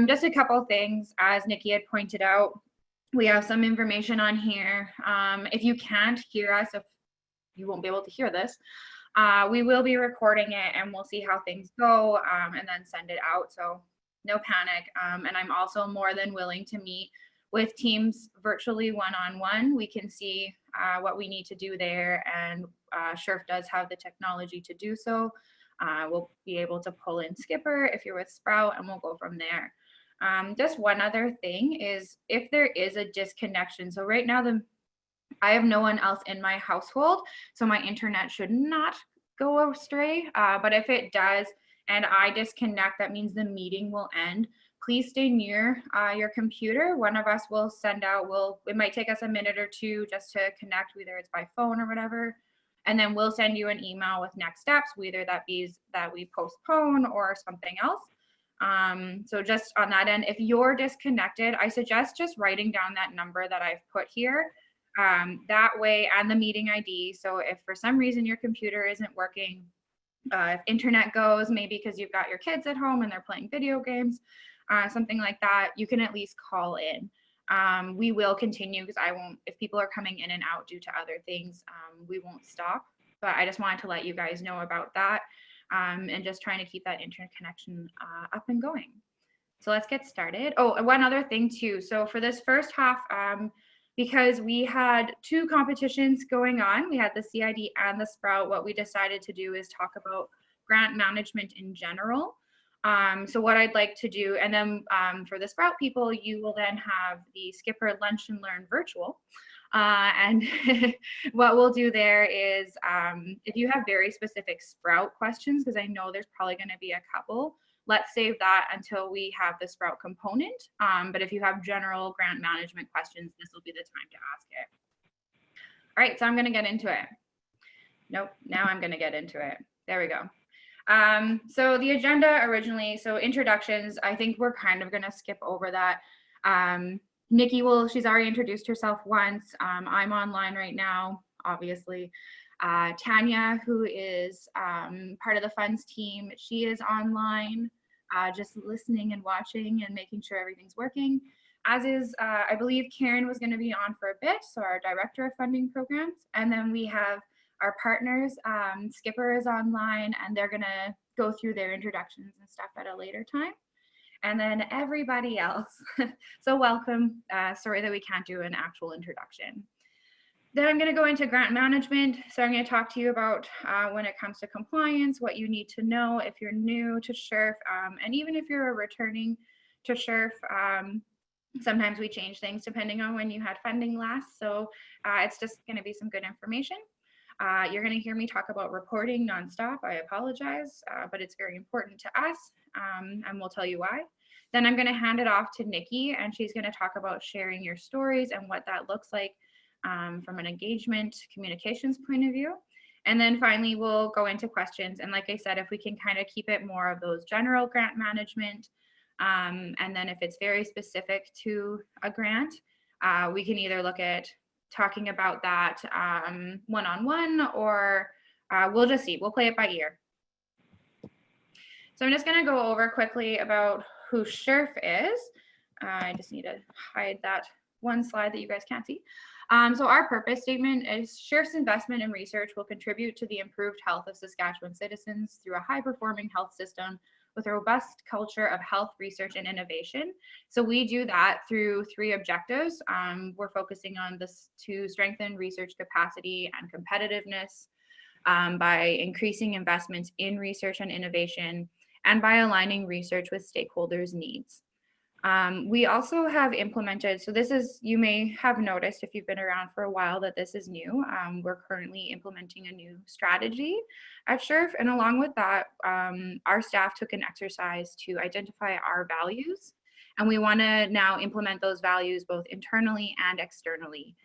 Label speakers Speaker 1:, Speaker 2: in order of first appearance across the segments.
Speaker 1: Just a couple things, as Nikki had pointed out, we have some information on here. If you can't hear us, if you won't be able to hear this, we will be recording it and we'll see how things go and then send it out. So no panic. And I'm also more than willing to meet with teams virtually one-on-one. We can see what we need to do there, and SHRF does have the technology to do so. We'll be able to pull in SCPOR if you're with Sprout, and we'll go from there. Just one other thing is if there is a disconnection. So right now I have no one else in my household, so my internet should not go astray. But if it does and I disconnect, that means the meeting will end. Please stay near your computer. One of us will send out, it might take us a minute or two just to connect, whether it's by phone or whatever. And then we'll send you an email with next steps, whether that be that we postpone or something else. So just on that end, if you're disconnected, I suggest just writing down that number that I've put here. That way, and the meeting ID. So if for some reason your computer isn't working, if internet goes, maybe because you've got your kids at home and they're playing video games, something like that, you can at least call in. We will continue because if people are coming in and out due to other things, we won't stop. But I just wanted to let you guys know about that and just trying to keep that internet connection up and going. So let's get started. Oh, one other thing too. So for this first half, because we had two competitions going on, we had the CID and the Sprout, what we decided to do is talk about grant management in general. So what I'd like to do, and then for the Sprout people, you will then have the SCPOR Lunch and Learn virtual. And what we'll do there is if you have very specific Sprout questions, because I know there's probably going to be a couple, let's save that until we have the Sprout component. But if you have general grant management questions, this will be the time to ask it. All right, so I'm going to get into it. Nope, now I'm going to get into it. There we go. So the agenda originally, so introductions, I think we're kind of going to skip over that. Nikki she's already introduced herself once. I'm online right now, obviously. Tanya, who is part of the funds team, she is online, just listening and watching and making sure everything's working. As is, I believe Karen was going to be on for a bit, so our director of funding programs. And then we have our partners, SCPOR is online, and they're going to go through their introductions and stuff at a later time. And then everybody else, so welcome. Sorry that we can't do an actual introduction. Then I'm going to go into grant management. So I'm going to talk to you about when it comes to compliance, what you need to know if you're new to SHRF, and even if you're returning to SHRF. Sometimes we change things depending on when you had funding last. So it's just going to be some good information. You're going to hear me talk about reporting nonstop. I apologize, but it's very important to us, and we'll tell you why. Then I'm going to hand it off to Nikki, and she's going to talk about sharing your stories and what that looks like from an engagement communications point of view. And then finally, we'll go into questions. And like I said, if we can kind of keep it more of those general grant management, and then if it's very specific to a grant, we can either look at talking about that one-on-one, or we'll just see. We'll play it by ear. So I'm just going to go over quickly about who SHRF is. I just need to hide that one slide that you guys can't see. So our purpose statement is SHRF's investment in research will contribute to the improved health of Saskatchewan citizens through a high-performing health system with a robust culture of health research and innovation. So we do that through three objectives. We're focusing on this to strengthen research capacity and competitiveness by increasing investments in research and innovation, and by aligning research with stakeholders' needs. We also have implemented, so this is, you may have noticed if you've been around for a while that this is new. We're currently implementing a new strategy at SHRF, and along with that, our staff took an exercise to identify our values, and we want to now implement those values both internally and externally.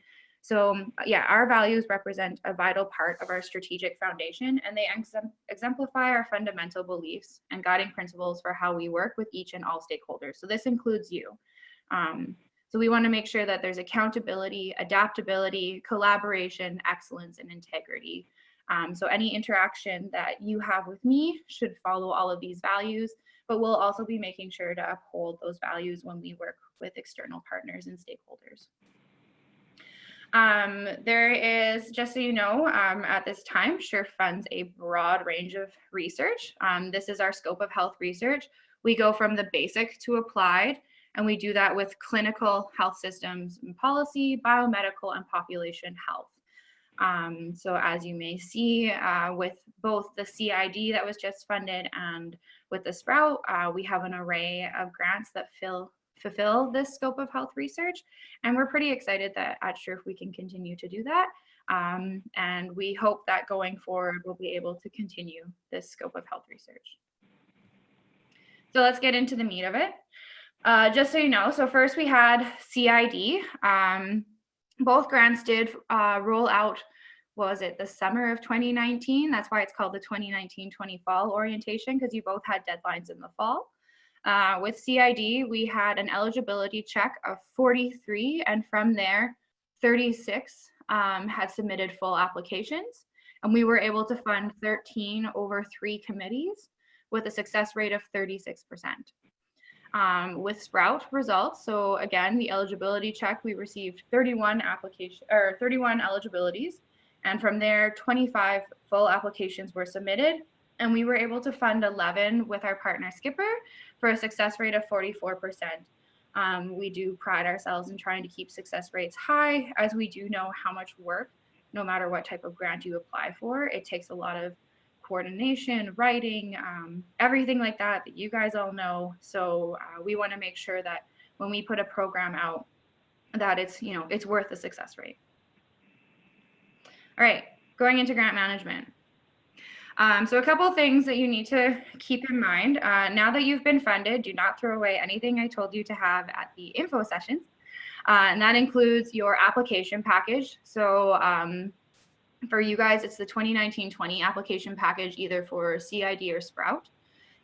Speaker 1: So yeah, our values represent a vital part of our strategic foundation, and they exemplify our fundamental beliefs and guiding principles for how we work with each and all stakeholders. So this includes you. So we want to make sure that there's accountability, adaptability, collaboration, excellence, and integrity. So any interaction that you have with me should follow all of these values, but we'll also be making sure to uphold those values when we work with external partners and stakeholders. There is, just so you know, at this time, SHRF funds a broad range of research. This is our scope of health research. We go from the basic to applied, and we do that with clinical health systems and policy, biomedical, and population health. So as you may see, with both the CID that was just funded and with the Sprout, we have an array of grants that fulfill this scope of health research. And we're pretty excited that at SHRF we can continue to do that. And we hope that going forward, we'll be able to continue this scope of health research. So let's get into the meat of it. Just so you know, so first we had CID. Both grants did roll out, what was it, the summer of 2019? That's why it's called the 2019-20 fall orientation, because you both had deadlines in the fall. With CID, we had an eligibility check of 43, and from there, 36 had submitted full applications. And we were able to fund 13 over 3 committees with a success rate of 36%. With Sprout results, so again, the eligibility check, we received 31 eligibilities, and from there, 25 full applications were submitted, and we were able to fund 11 with our partner SCPOR for a success rate of 44%. We do pride ourselves in trying to keep success rates high, as we do know how much work, no matter what type of grant you apply for, it takes a lot of coordination, writing, everything like that you guys all know. So we want to make sure that when we put a program out, that it's, you know, it's worth the success rate. All right, going into grant management. So a couple of things that you need to keep in mind. Now that you've been funded, do not throw away anything I told you to have at the info sessions. And that includes your application package. So for you guys, it's the 2019-20 application package, either for CID or Sprout.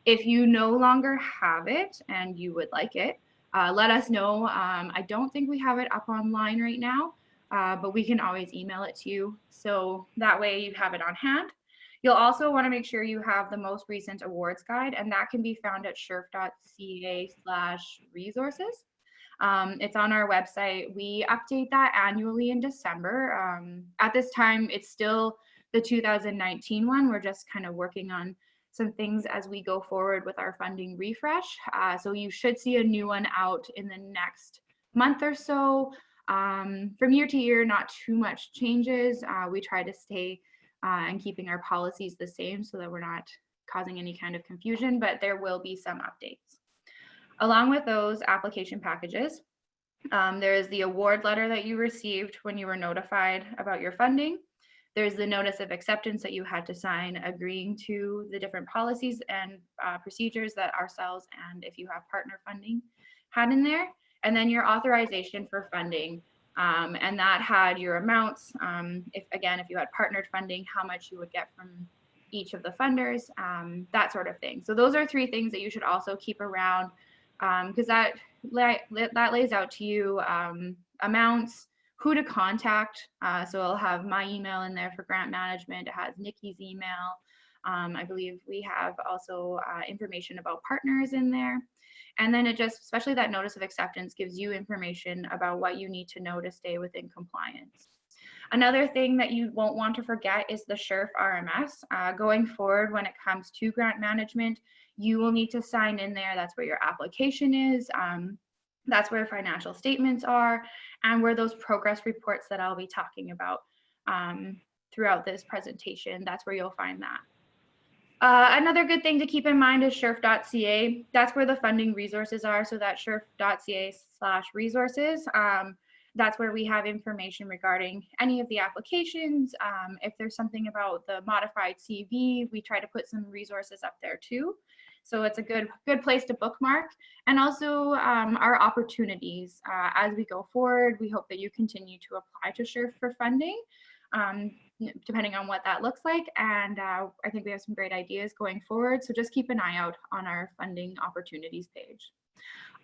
Speaker 1: If you no longer have it and you would like it, let us know. I don't think we have it up online right now, but we can always email it to you. So that way you have it on hand. You'll also want to make sure you have the most recent awards guide, and that can be found at shrf.ca/resources. It's on our website. We update that annually in December. At this time, it's still the 2019 one. We're just kind of working on some things as we go forward with our funding refresh. So you should see a new one out in the next month or so. From year to year, not too much changes. We try to stay and keeping our policies the same so that we're not causing any kind of confusion, but there will be some updates. Along with those application packages, there is the award letter that you received when you were notified about your funding. There's the notice of acceptance that you had to sign agreeing to the different policies and procedures that ourselves, and if you have partner funding, had in there. And then your authorization for funding. And that had your amounts, if you had partnered funding, how much you would get from each of the funders, that sort of thing. So those are 3 things that you should also keep around, because that lays out to you amounts, who to contact. So I'll have my email in there for grant management. It has Nikki's email. I believe we have also information about partners in there. And then it just, especially that notice of acceptance, gives you information about what you need to know to stay within compliance. Another thing that you won't want to forget is the SHRF RMS. Going forward, when it comes to grant management, you will need to sign in there. That's where your application is. That's where financial statements are, and where those progress reports that I'll be talking about throughout this presentation, that's where you'll find that. Another good thing to keep in mind is shrf.ca. That's where the funding resources are. So that's shrf.ca/resources. That's where we have information regarding any of the applications. If there's something about the modified CV, we try to put some resources up there too. So it's a good place to bookmark. And also our opportunities as we go forward. We hope that you continue to apply to SHRF for funding, depending on what that looks like. And I think we have some great ideas going forward. So just keep an eye out on our funding opportunities page.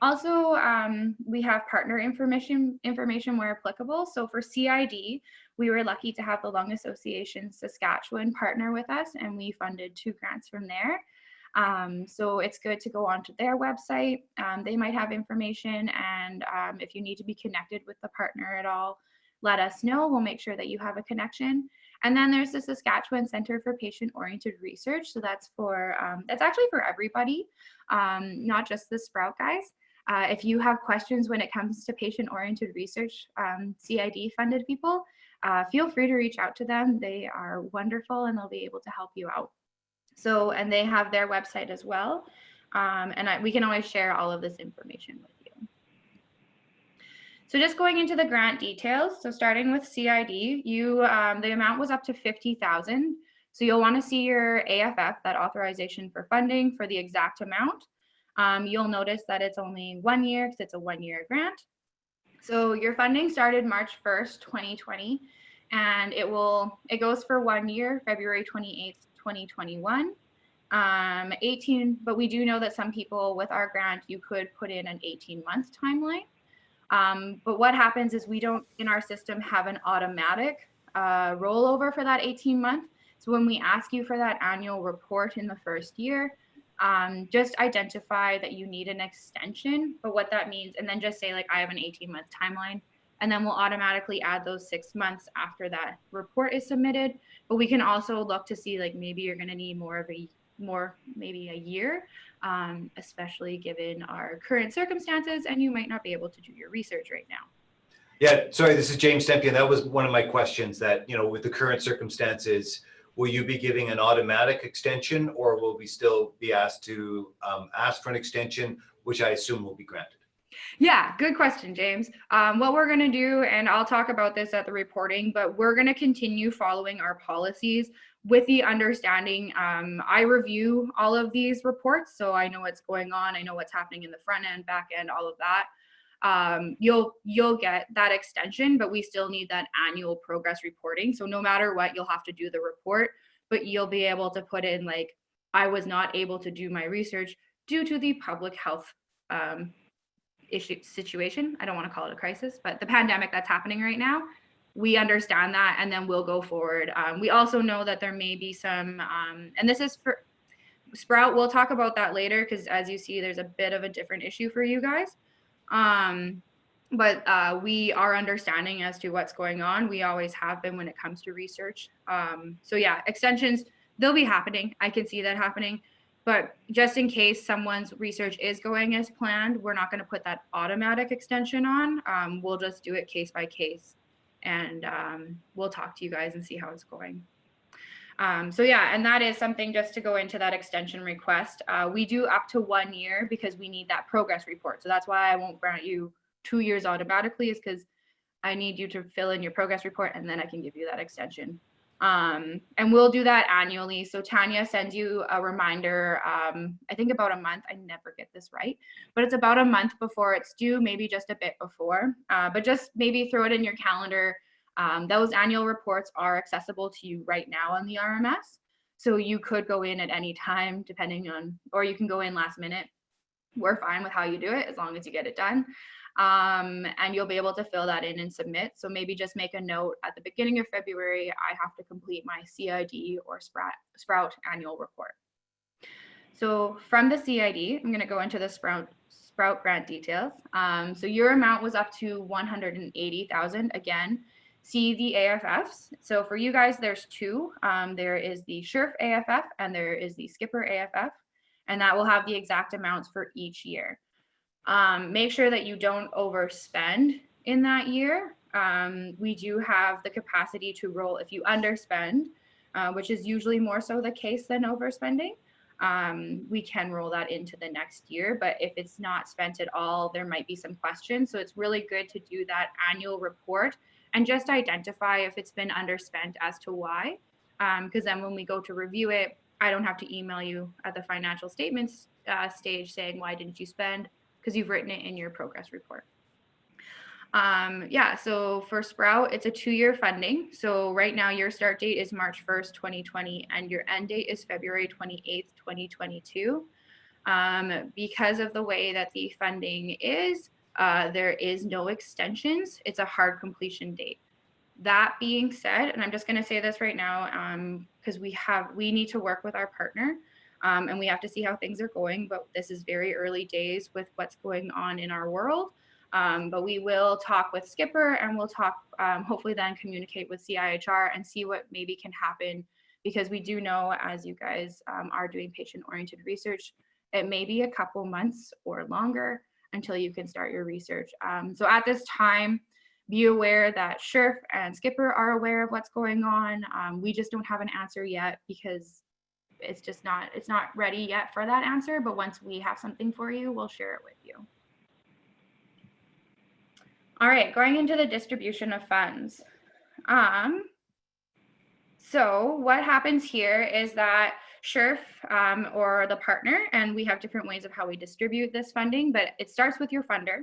Speaker 1: Also, we have partner information where applicable. So for CID, we were lucky to have the Lung Association Saskatchewan partner with us, and we funded 2 grants from there. So it's good to go onto their website. They might have information, and if you need to be connected with the partner at all, let us know. We'll make sure that you have a connection. And then there's the Saskatchewan Center for Patient-Oriented Research. So that's for that's actually for everybody, not just the Sprout guys. If you have questions when it comes to patient-oriented research, CID funded people, feel free to reach out to them. They are wonderful and they'll be able to help you out. So, and they have their website as well. We can always share all of this information with you. So just going into the grant details. So starting with CID, the amount was up to $50,000. So you'll want to see your AFF, that authorization for funding, for the exact amount. You'll notice that it's only 1 year because it's a 1-year grant. So your funding started March 1st, 2020, and it goes for 1 year, February 28th, 2021. But we do know that some people with our grant, you could put in an 18-month timeline. But what happens is we don't, in our system, have an automatic rollover for that 18-month. So when we ask you for that annual report in the first year, just identify that you need an extension, but what that means, and then just say like, I have an 18-month timeline, and then we'll automatically add those 6 months after that report is submitted. But we can also look to see like maybe you're going to need maybe a year, especially given our current circumstances, and you might not be able to do your research right now.
Speaker 2: Yeah, sorry, this is James Stempion. That was one of my questions, that, with the current circumstances, will you be giving an automatic extension, or will we still be asked to ask for an extension, which I assume will be granted?
Speaker 1: Yeah, good question, James. What we're going to do, and I'll talk about this at the reporting, but we're going to continue following our policies with the understanding. I review all of these reports, so I know what's going on. I know what's happening in the front end, back end, all of that. You'll get that extension, but we still need that annual progress reporting. So no matter what, you'll have to do the report, but you'll be able to put in like, I was not able to do my research due to the public health situation. I don't want to call it a crisis, but the pandemic that's happening right now, we understand that, and then we'll go forward. We also know that there may be some, and this is for Sprout, we'll talk about that later, because as you see, there's a bit of a different issue for you guys. But we are understanding as to what's going on. We always have been when it comes to research. So yeah, extensions, they'll be happening. I can see that happening. But just in case someone's research is going as planned, we're not going to put that automatic extension on. We'll just do it case by case, and we'll talk to you guys and see how it's going. So yeah, and that is something just to go into that extension request. We do up to 1 year because we need that progress report. So that's why I won't grant you 2 years automatically, is because I need you to fill in your progress report, and then I can give you that extension. And we'll do that annually. So Tanya sends you a reminder, I think about a month. I never get this right, but it's about a month before it's due, maybe just a bit before, but just maybe throw it in your calendar. Those annual reports are accessible to you right now on the RMS. So you could go in at any time, depending on, or you can go in last minute. We're fine with how you do it, as long as you get it done. And you'll be able to fill that in and submit. So maybe just make a note at the beginning of February, I have to complete my CID or Sprout annual report. So from the CID, I'm going to go into the Sprout grant details. So your amount was up to $180,000. Again, see the AFFs. So for you guys, there's two. There is the SHRF AFF and there is the SCPOR AFF, and that will have the exact amounts for each year. Make sure that you don't overspend in that year. We do have the capacity to roll if you underspend, which is usually more so the case than overspending. We can roll that into the next year, but if it's not spent at all, there might be some questions. So it's really good to do that annual report and just identify if it's been underspent as to why, because then when we go to review it, I don't have to email you at the financial statements stage saying, why didn't you spend? Because you've written it in your progress report. Yeah, so for Sprout, it's a 2-year funding. So right now your start date is March 1st, 2020, and your end date is February 28th, 2022. Because of the way that the funding is, there is no extensions. It's a hard completion date. That being said, and I'm just going to say this right now, because we need to work with our partner. And we have to see how things are going, but this is very early days with what's going on in our world. But we will talk with SCPOR, and we'll talk, hopefully then communicate with CIHR and see what maybe can happen, because we do know, as you guys are doing patient-oriented research, it may be a couple months or longer until you can start your research. So at this time, be aware that SHRF and SCPOR are aware of what's going on. We just don't have an answer yet because it's not ready yet for that answer, but once we have something for you, we'll share it with you. All right, going into the distribution of funds. So what happens here is that SHRF or the partner, and we have different ways of how we distribute this funding, but it starts with your funder,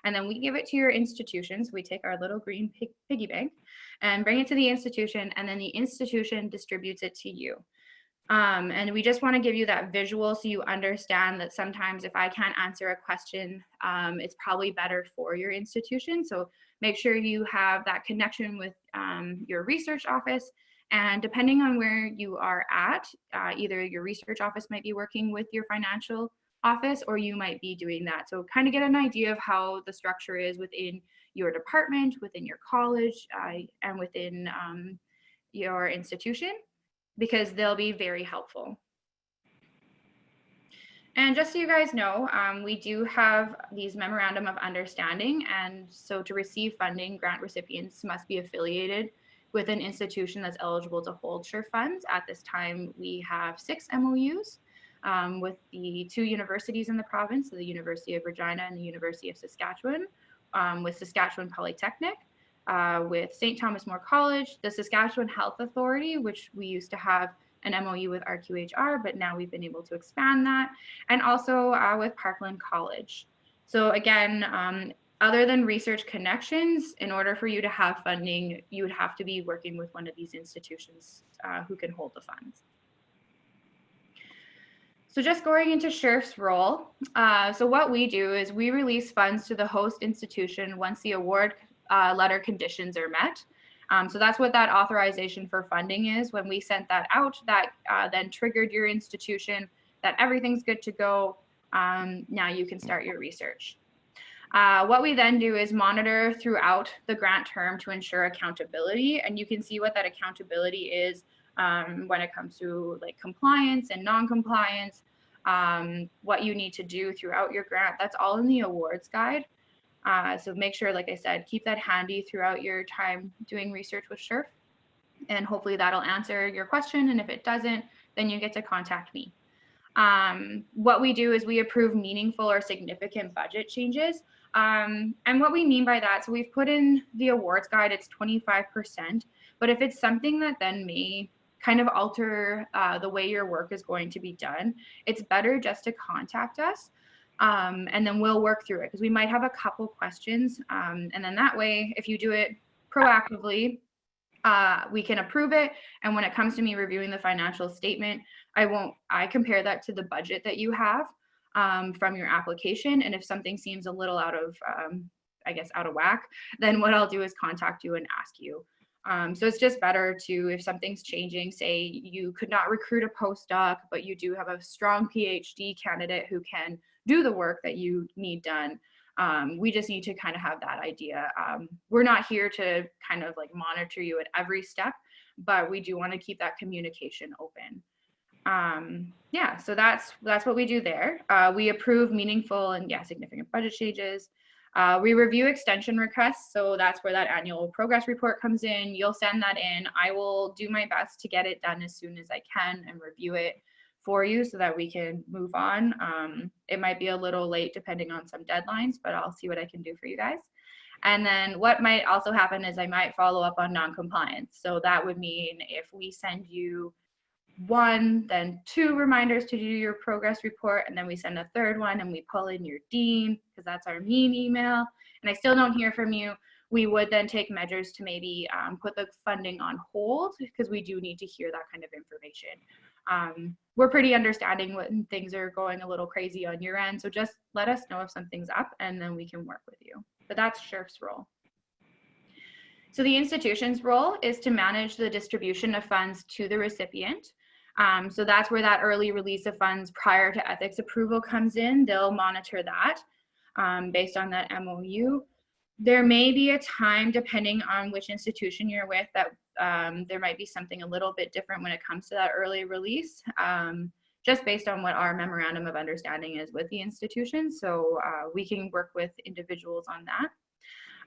Speaker 1: and then we give it to your institutions. We take our little green piggy bank and bring it to the institution, and then the institution distributes it to you. And we just want to give you that visual so you understand that sometimes if I can't answer a question, it's probably better for your institution. So make sure you have that connection with your research office. And depending on where you are at, either your research office might be working with your financial office, or you might be doing that. So kind of get an idea of how the structure is within your department, within your college, and within your institution, because they'll be very helpful. And just so you guys know, we do have these memorandum of understanding. And so to receive funding, grant recipients must be affiliated with an institution that's eligible to hold SHRF funds. At this time, we have 6 MOUs with the 2 universities in the province, so the University of Regina and the University of Saskatchewan, with Saskatchewan Polytechnic, with St. Thomas More College, the Saskatchewan Health Authority, which we used to have an MOU with RQHR, but now we've been able to expand that, and also with Parkland College. So again, other than research connections, in order for you to have funding, you would have to be working with one of these institutions who can hold the funds. So just going into SHRF's role, so what we do is we release funds to the host institution once the award letter conditions are met. So that's what that authorization for funding is. When we sent that out, that then triggered your institution that everything's good to go. Now you can start your research. What we then do is monitor throughout the grant term to ensure accountability, and you can see what that accountability is when it comes to like compliance and non-compliance, what you need to do throughout your grant. That's all in the awards guide. So make sure, like I said, keep that handy throughout your time doing research with SHRF, and hopefully that'll answer your question. And if it doesn't, then you get to contact me. What we do is we approve meaningful or significant budget changes. And what we mean by that, so we've put in the awards guide, it's 25%, but if it's something that then may kind of alter the way your work is going to be done, it's better just to contact us. And then we'll work through it, because we might have a couple questions. And then that way, if you do it proactively, we can approve it. And when it comes to me reviewing the financial statement, I compare that to the budget that you have from your application. And if something seems a little out of, I guess, out of whack, then what I'll do is contact you and ask you. So it's just better to, if something's changing, say you could not recruit a postdoc, but you do have a strong PhD candidate who can do the work that you need done. We just need to kind of have that idea. We're not here to kind of like monitor you at every step, but we do want to keep that communication open. Yeah, so that's what we do there. We approve meaningful and significant budget changes. We review extension requests, so that's where that annual progress report comes in. You'll send that in. I will do my best to get it done as soon as I can and review it for you so that we can move on. It might be a little late depending on some deadlines, but I'll see what I can do for you guys. And then what might also happen is I might follow up on non-compliance. So that would mean if we send you 1, then 2 reminders to do your progress report, and then we send a 3rd one and we pull in your dean, because that's our mean email, and I still don't hear from you, we would then take measures to maybe put the funding on hold, because we do need to hear that kind of information. We're pretty understanding when things are going a little crazy on your end, so just let us know if something's up and then we can work with you. But that's SHRF's role. So the institution's role is to manage the distribution of funds to the recipient. So that's where that early release of funds prior to ethics approval comes in. They'll monitor that based on that MOU. There may be a time, depending on which institution you're with, that there might be something a little bit different when it comes to that early release, just based on what our memorandum of understanding is with the institution. So we can work with individuals on that.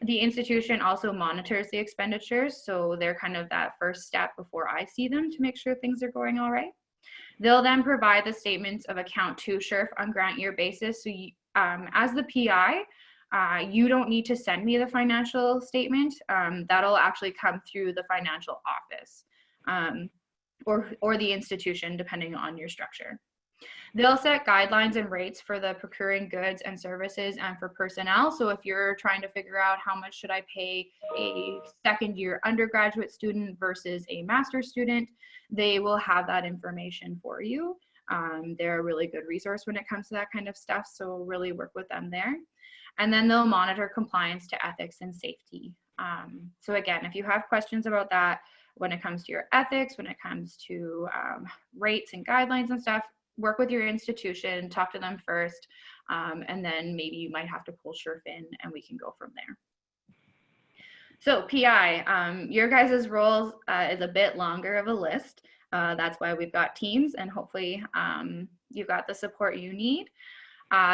Speaker 1: The institution also monitors the expenditures, so they're kind of that first step before I see them to make sure things are going all right. They'll then provide the statements of account to SHRF on grant year basis. So you, as the PI, you don't need to send me the financial statement. That'll actually come through the financial office or the institution, depending on your structure. They'll set guidelines and rates for the procuring goods and services and for personnel. So if you're trying to figure out how much should I pay a second year undergraduate student versus a master's student, they will have that information for you. They're a really good resource when it comes to that kind of stuff. So really work with them there. And then they'll monitor compliance to ethics and safety. So again, if you have questions about that, when it comes to your ethics, when it comes to rates and guidelines and stuff, work with your institution, talk to them first, and then maybe you might have to pull SHRF in and we can go from there. So PI, your guys' roles is a bit longer of a list. That's why we've got teams, and hopefully you've got the support you need.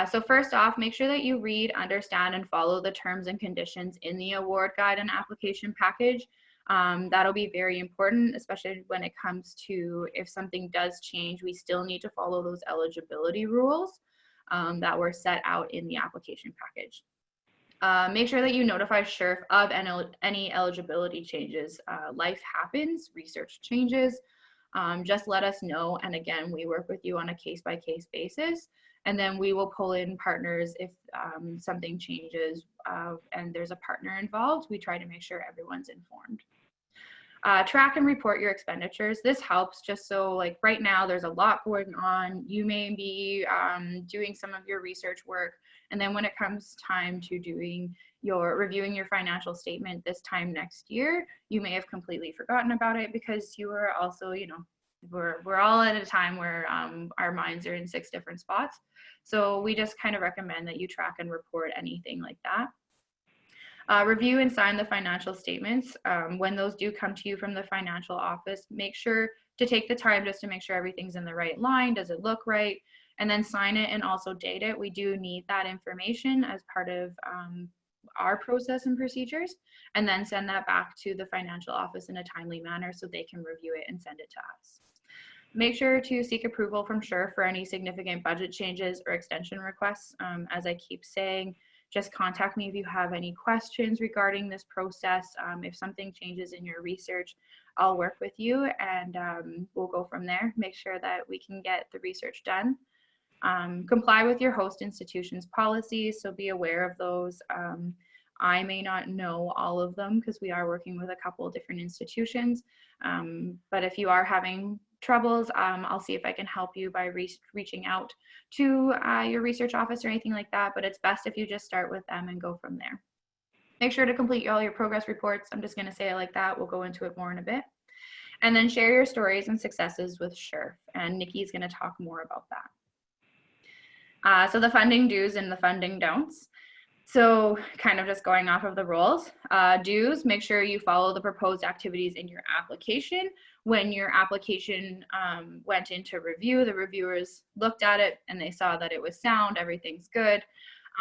Speaker 1: So first off, make sure that you read, understand, and follow the terms and conditions in the award guide and application package. That'll be very important, especially when it comes to if something does change, we still need to follow those eligibility rules that were set out in the application package. Make sure that you notify SHRF of any eligibility changes. Life happens, research changes. Just let us know. And again, we work with you on a case-by-case basis. And then we will pull in partners if something changes and there's a partner involved. We try to make sure everyone's informed. Track and report your expenditures. This helps just so like right now there's a lot going on. You may be doing some of your research work, and then when it comes time to doing your reviewing your financial statement this time next year, you may have completely forgotten about it because you were also, you know, we're all at a time where our minds are in 6 different spots. So we just kind of recommend that you track and report anything like that. Review and sign the financial statements. When those do come to you from the financial office, make sure to take the time just to make sure everything's in the right line. Does it look right? And then sign it and also date it. We do need that information as part of our process and procedures, and then send that back to the financial office in a timely manner so they can review it and send it to us. Make sure to seek approval from SHRF for any significant budget changes or extension requests. As I keep saying, just contact me if you have any questions regarding this process. If something changes in your research, I'll work with you and we'll go from there. Make sure that we can get the research done. Comply with your host institution's policies, so be aware of those. I may not know all of them because we are working with a couple of different institutions, but if you are having troubles, I'll see if I can help you by reaching out to your research office or anything like that, but it's best if you just start with them and go from there. Make sure to complete all your progress reports. I'm just going to say it like that. We'll go into it more in a bit. And then share your stories and successes with SHRF, and Nikki's going to talk more about that. So the funding do's and the funding don'ts. So kind of just going off of the roles, do's, make sure you follow the proposed activities in your application. When your application went into review, the reviewers looked at it and they saw that it was sound, everything's good.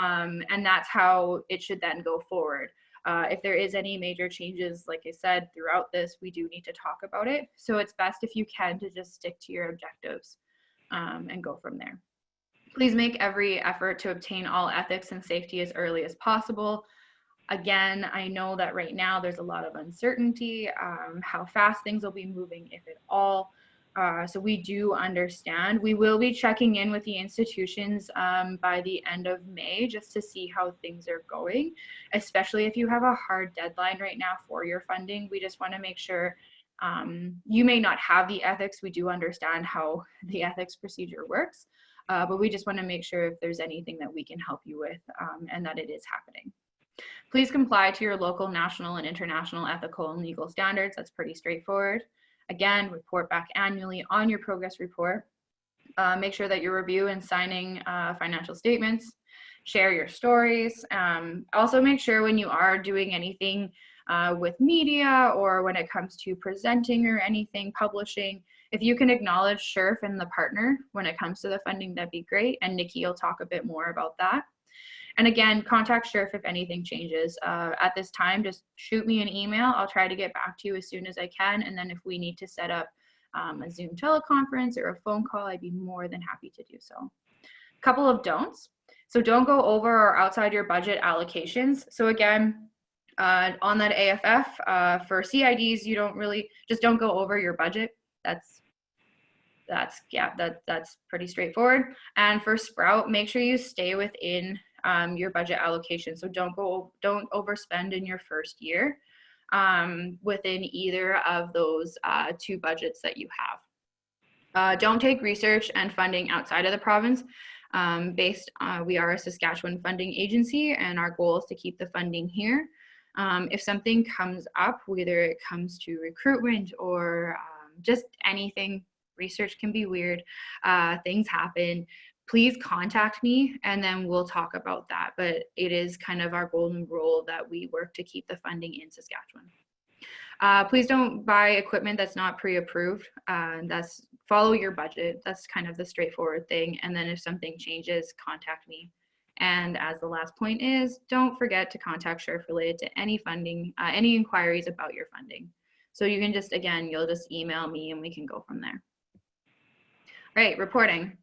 Speaker 1: And that's how it should then go forward. If there is any major changes, like I said, throughout this, we do need to talk about it. So it's best if you can to just stick to your objectives and go from there. Please make every effort to obtain all ethics and safety as early as possible. Again, I know that right now there's a lot of uncertainty, how fast things will be moving, if at all. So we do understand. We will be checking in with the institutions by the end of May just to see how things are going, especially if you have a hard deadline right now for your funding. We just want to make sure you may not have the ethics. We do understand how the ethics procedure works. But we just want to make sure if there's anything that we can help you with and that it is happening. Please comply to your local, national, and international ethical and legal standards. That's pretty straightforward. Again, report back annually on your progress report. Make sure that you're reviewing and signing financial statements. Share your stories. Also make sure when you are doing anything with media or when it comes to presenting or anything, publishing, if you can acknowledge SHRF and the partner when it comes to the funding, that'd be great. And Nikki will talk a bit more about that. And again, contact SHRF if anything changes. At this time, just shoot me an email. I'll try to get back to you as soon as I can. And then if we need to set up a Zoom teleconference or a phone call, I'd be more than happy to do so. A couple of don'ts. So don't go over or outside your budget allocations. So again, on that AFF, for CIDs, you don't go over your budget. That's pretty straightforward. And for Sprout, make sure you stay within your budget allocation. So don't overspend in your first year within either of those two budgets that you have. Don't take research and funding outside of the province. We are a Saskatchewan funding agency, and our goal is to keep the funding here. If something comes up, whether it comes to recruitment or just anything, research can be weird, things happen, please contact me and then we'll talk about that. But it is kind of our golden rule that we work to keep the funding in Saskatchewan. Please don't buy equipment that's not pre-approved. Follow your budget. That's kind of the straightforward thing. And then if something changes, contact me. And as the last point is, don't forget to contact SHRF related to any funding, any inquiries about your funding. So you can just, again, you'll just email me and we can go from there. Right, reporting.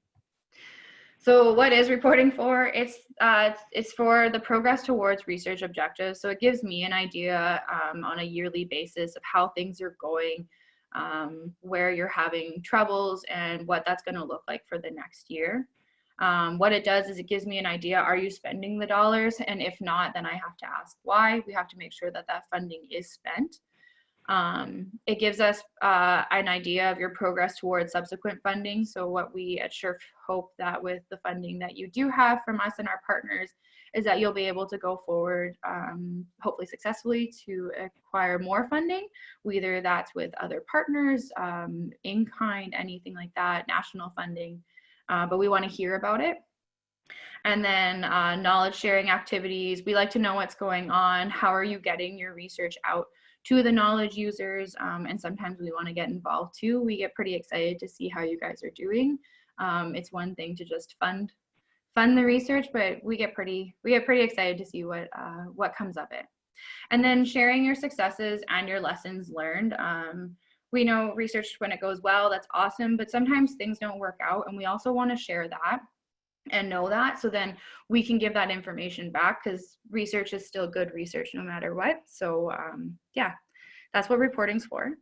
Speaker 1: So what is reporting for? It's for the progress towards research objectives. So it gives me an idea on a yearly basis of how things are going, where you're having troubles, and what that's going to look like for the next year. What it does is it gives me an idea, are you spending the dollars? And if not, then I have to ask why. We have to make sure that that funding is spent. It gives us an idea of your progress towards subsequent funding. So what we at SHRF hope that with the funding that you do have from us and our partners is that you'll be able to go forward, hopefully successfully, to acquire more funding, whether that's with other partners, in kind, anything like that, national funding, but we want to hear about it. And then knowledge sharing activities. We like to know what's going on. How are you getting your research out to the knowledge users? And sometimes we want to get involved too. We get pretty excited to see how you guys are doing. It's one thing to just fund the research, but we get pretty excited to see what comes of it. And then sharing your successes and your lessons learned. We know research, when it goes well, that's awesome, but sometimes things don't work out, and we also want to share that and know that, so then we can give that information back, because research is still good research no matter what. So yeah, that's what reporting's for.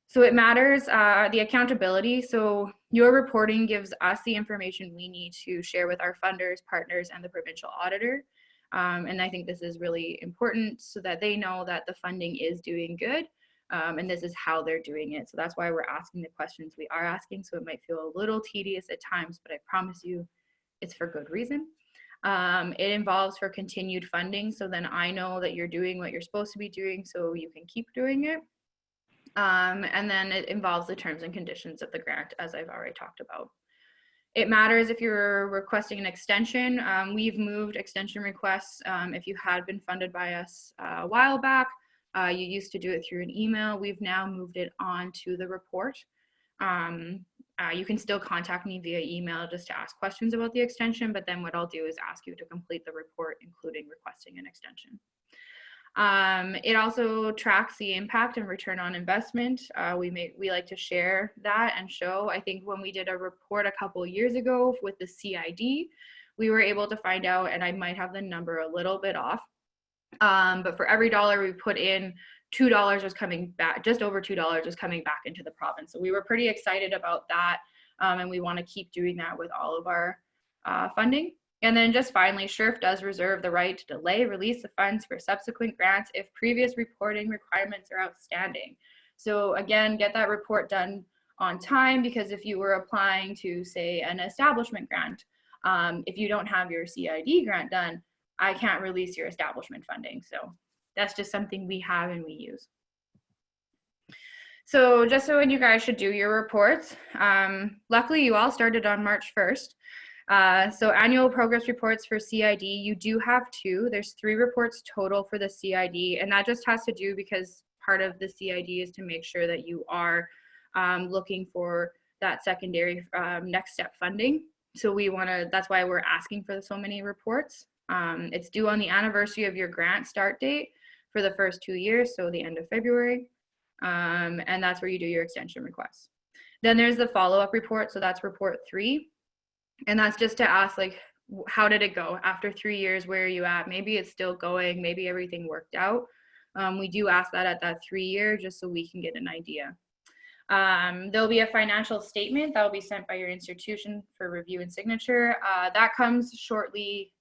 Speaker 1: So it matters, the accountability. So your reporting gives us the information we need to share with our funders, partners, and the provincial auditor. And I think this is really important so that they know that the funding is doing good. And this is how they're doing it. So that's why we're asking the questions we are asking. So it might feel a little tedious at times, but I promise you it's for good reason. It involves for continued funding. So then I know that you're doing what you're supposed to be doing, so you can keep doing it. And then it involves the terms and conditions of the grant, as I've already talked about. It matters if you're requesting an extension. We've moved extension requests. If you had been funded by us a while back, you used to do it through an email. We've now moved it on to the report. You can still contact me via email just to ask questions about the extension, but then what I'll do is ask you to complete the report, including requesting an extension. It also tracks the impact and return on investment. We like to share that and show. I think when we did a report a couple of years ago with the CID, we were able to find out, and I might have the number a little bit off, but for every dollar we put in, $2 was coming back, just over $2 was coming back into the province. So we were pretty excited about that, and we want to keep doing that with all of our funding. And then just finally, SHRF does reserve the right to delay release of funds for subsequent grants if previous reporting requirements are outstanding. So again, get that report done on time, because if you were applying to, say, an establishment grant, if you don't have your CID grant done, I can't release your establishment funding. So that's just something we have and we use. So just so when you guys should do your reports, luckily you all started on March 1st. So annual progress reports for CID, you do have 2. There's 3 reports total for the CID, and that just has to do because part of the CID is to make sure that you are looking for that secondary next step funding. So that's why we're asking for so many reports. It's due on the anniversary of your grant start date for the first 2 years, so the end of February. And that's where you do your extension requests. Then there's the follow-up report, so that's report 3. And that's just to ask, like, how did it go after 3 years? Where are you at? Maybe it's still going, maybe everything worked out. We do ask that at that 3 year just so we can get an idea. There'll be a financial statement that will be sent by your institution for review and signature. That comes shortly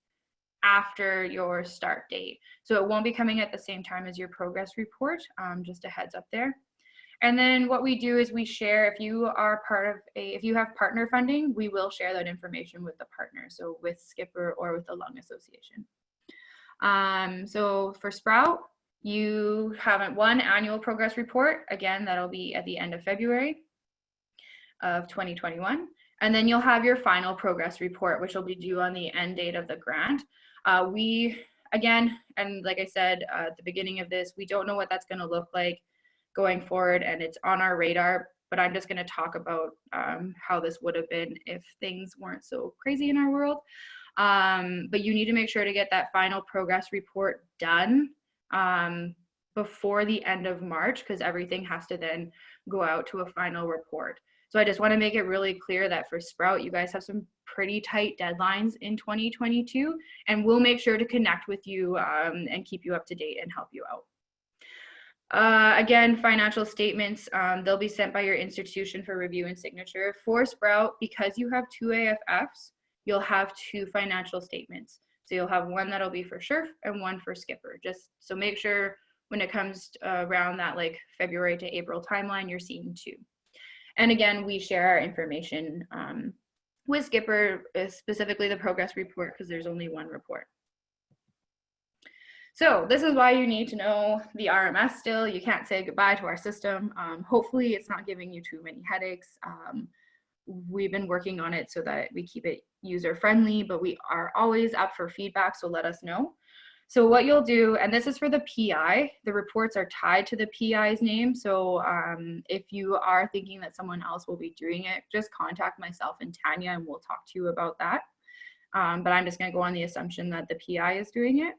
Speaker 1: after your start date. So it won't be coming at the same time as your progress report, just a heads up there. And then what we do is we share, if you have partner funding, we will share that information with the partner. So with SCPOR or with the Lung Association. So for Sprout, you have one annual progress report. Again, that'll be at the end of February of 2021. And then you'll have your final progress report, which will be due on the end date of the grant. Again, and like I said at the beginning of this, we don't know what that's going to look like going forward, and it's on our radar, but I'm just going to talk about how this would have been if things weren't so crazy in our world. But you need to make sure to get that final progress report done before the end of March, because everything has to then go out to a final report. So I just want to make it really clear that for Sprout, you guys have some pretty tight deadlines in 2022, and we'll make sure to connect with you and keep you up to date and help you out. Again, financial statements, they'll be sent by your institution for review and signature. For Sprout, because you have 2 AFFs, you'll have 2 financial statements. So you'll have one that'll be for SHRF and one for SCPOR. Just so make sure when it comes around that like February to April timeline, you're seeing 2. And again, we share our information with SCPOR, specifically the progress report, because there's only 1 report. So this is why you need to know the RMS still. You can't say goodbye to our system. Hopefully it's not giving you too many headaches. We've been working on it so that we keep it user friendly, but we are always up for feedback, so let us know. So what you'll do, and this is for the PI, the reports are tied to the PI's name. So if you are thinking that someone else will be doing it, just contact myself and Tanya and we'll talk to you about that. But I'm just gonna go on the assumption that the PI is doing it.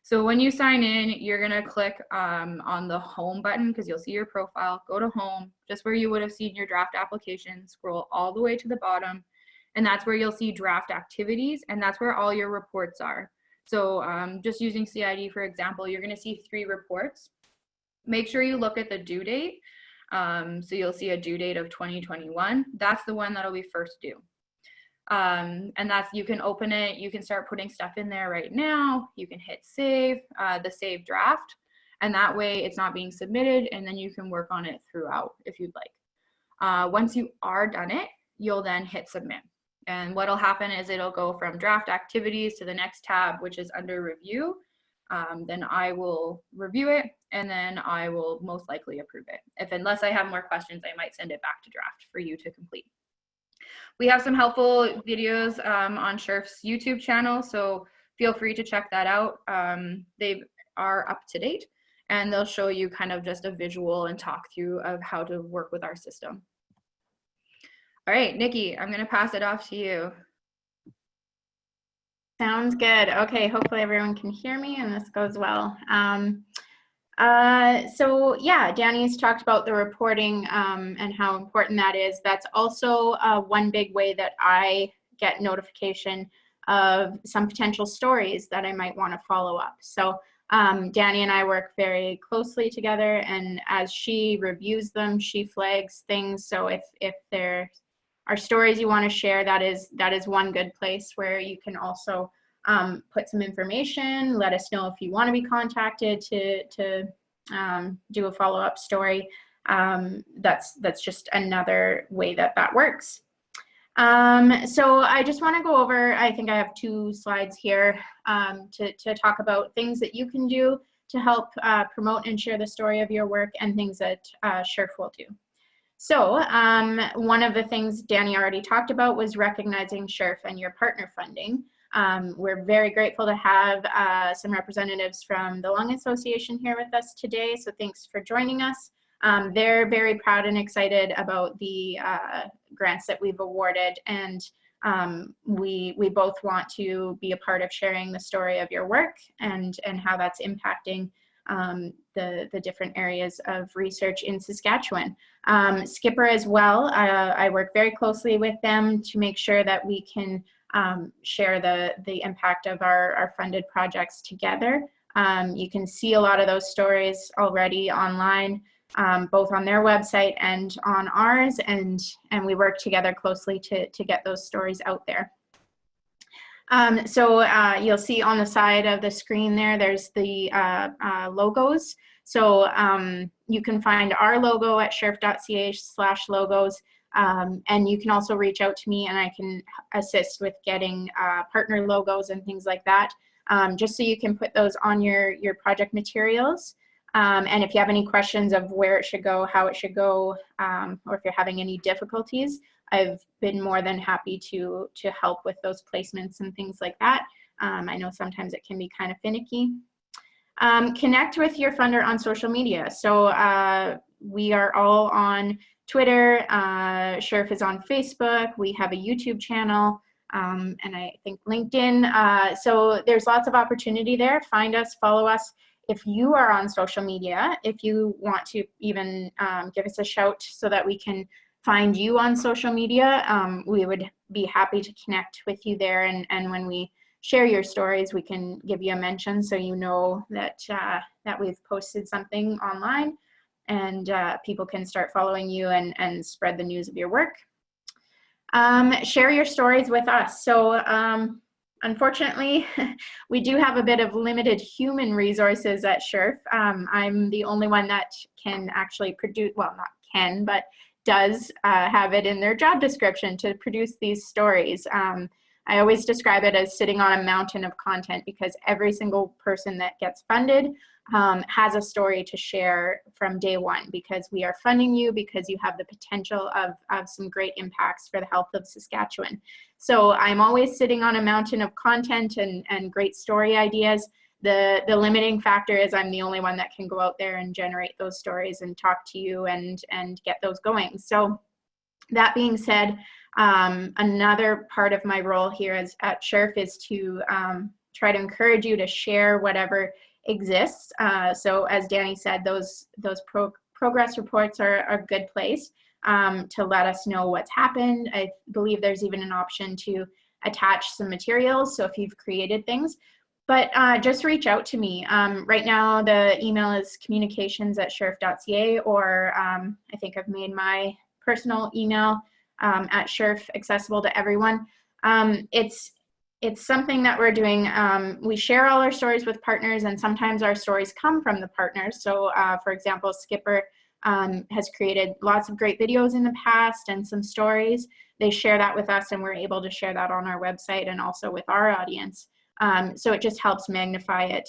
Speaker 1: So when you sign in, you're gonna click on the home button because you'll see your profile, go to home, just where you would have seen your draft application, scroll all the way to the bottom, and that's where you'll see draft activities, and that's where all your reports are. So just using CID, for example, you're gonna see 3 reports. Make sure you look at the due date. So you'll see a due date of 2021. That's the one that'll be first due. And that's, you can open it, you can start putting stuff in there right now, you can hit save, the save draft, and that way it's not being submitted, and then you can work on it throughout if you'd like. Once you are done it, you'll then hit submit. And what'll happen is it'll go from draft activities to the next tab, which is under review. Then I will review it, and then I will most likely approve it. Unless I have more questions, I might send it back to draft for you to complete. We have some helpful videos on SHRF's YouTube channel, so feel free to check that out. They are up to date, and they'll show you kind of just a visual and talk through of how to work with our system. All right, Nikki, I'm gonna pass it off to you.
Speaker 3: Sounds good. Okay, hopefully everyone can hear me and this goes well. So yeah, Danny's talked about the reporting and how important that is. That's also one big way that I get notification of some potential stories that I might want to follow up. So Danny and I work very closely together, and as she reviews them, she flags things. So if there are stories you want to share, that is one good place where you can also put some information, let us know if you want to be contacted to do a follow-up story. That's just another way that works. So I just want to go over, I think I have 2 slides here to talk about things that you can do to help promote and share the story of your work, and things that SHRF will do. So one of the things Danny already talked about was recognizing SHRF and your partner funding. We're very grateful to have some representatives from the Lung Association here with us today, so thanks for joining us. They're very proud and excited about the grants that we've awarded, and we both want to be a part of sharing the story of your work and how that's impacting the different areas of research in Saskatchewan. SCPOR as well, I work very closely with them to make sure that we can share the impact of our funded projects together. You can see a lot of those stories already online, both on their website and on ours, and we work together closely to get those stories out there. So you'll see on the side of the screen there's the logos. So you can find our logo at shrf.ca/logos, and you can also reach out to me and I can assist with getting partner logos and things like that, just so you can put those on your project materials. And if you have any questions of where it should go, how it should go, or if you're having any difficulties, I've been more than happy to help with those placements and things like that. I know sometimes it can be kind of finicky. Connect with your funder on social media. So we are all on Twitter, SHRF is on Facebook, we have a YouTube channel, and I think LinkedIn. So there's lots of opportunity there. Find us, follow us. If you are on social media, if you want to even give us a shout so that we can find you on social media, we would be happy to connect with you there. And when we share your stories, we can give you a mention so you know that, that we've posted something online, and people can start following you and spread the news of your work. Share your stories with us. So unfortunately, we do have a bit of limited human resources at SHRF. I'm the only one that can actually produce, well, not can, but does have it in their job description to produce these stories. I always describe it as sitting on a mountain of content, because every single person that gets funded has a story to share from day one, because we are funding you because you have the potential of some great impacts for the health of Saskatchewan. So I'm always sitting on a mountain of content and great story ideas. The limiting factor is I'm the only one that can go out there and generate those stories and talk to you and get those going. So that being said, another part of my role here at SHRF is to try to encourage you to share whatever exists. So as Danny said, those progress reports are a good place to let us know what's happened. I believe there's even an option to attach some materials, so if you've created things. But just reach out to me. Right now, the email is communications@shrf.ca, or I think I've made my personal email at SHRF accessible to everyone. It's something that we're doing. We share all our stories with partners, and sometimes our stories come from the partners. So for example, SCPOR has created lots of great videos in the past and some stories. They share that with us, and we're able to share that on our website and also with our audience. So it just helps magnify it.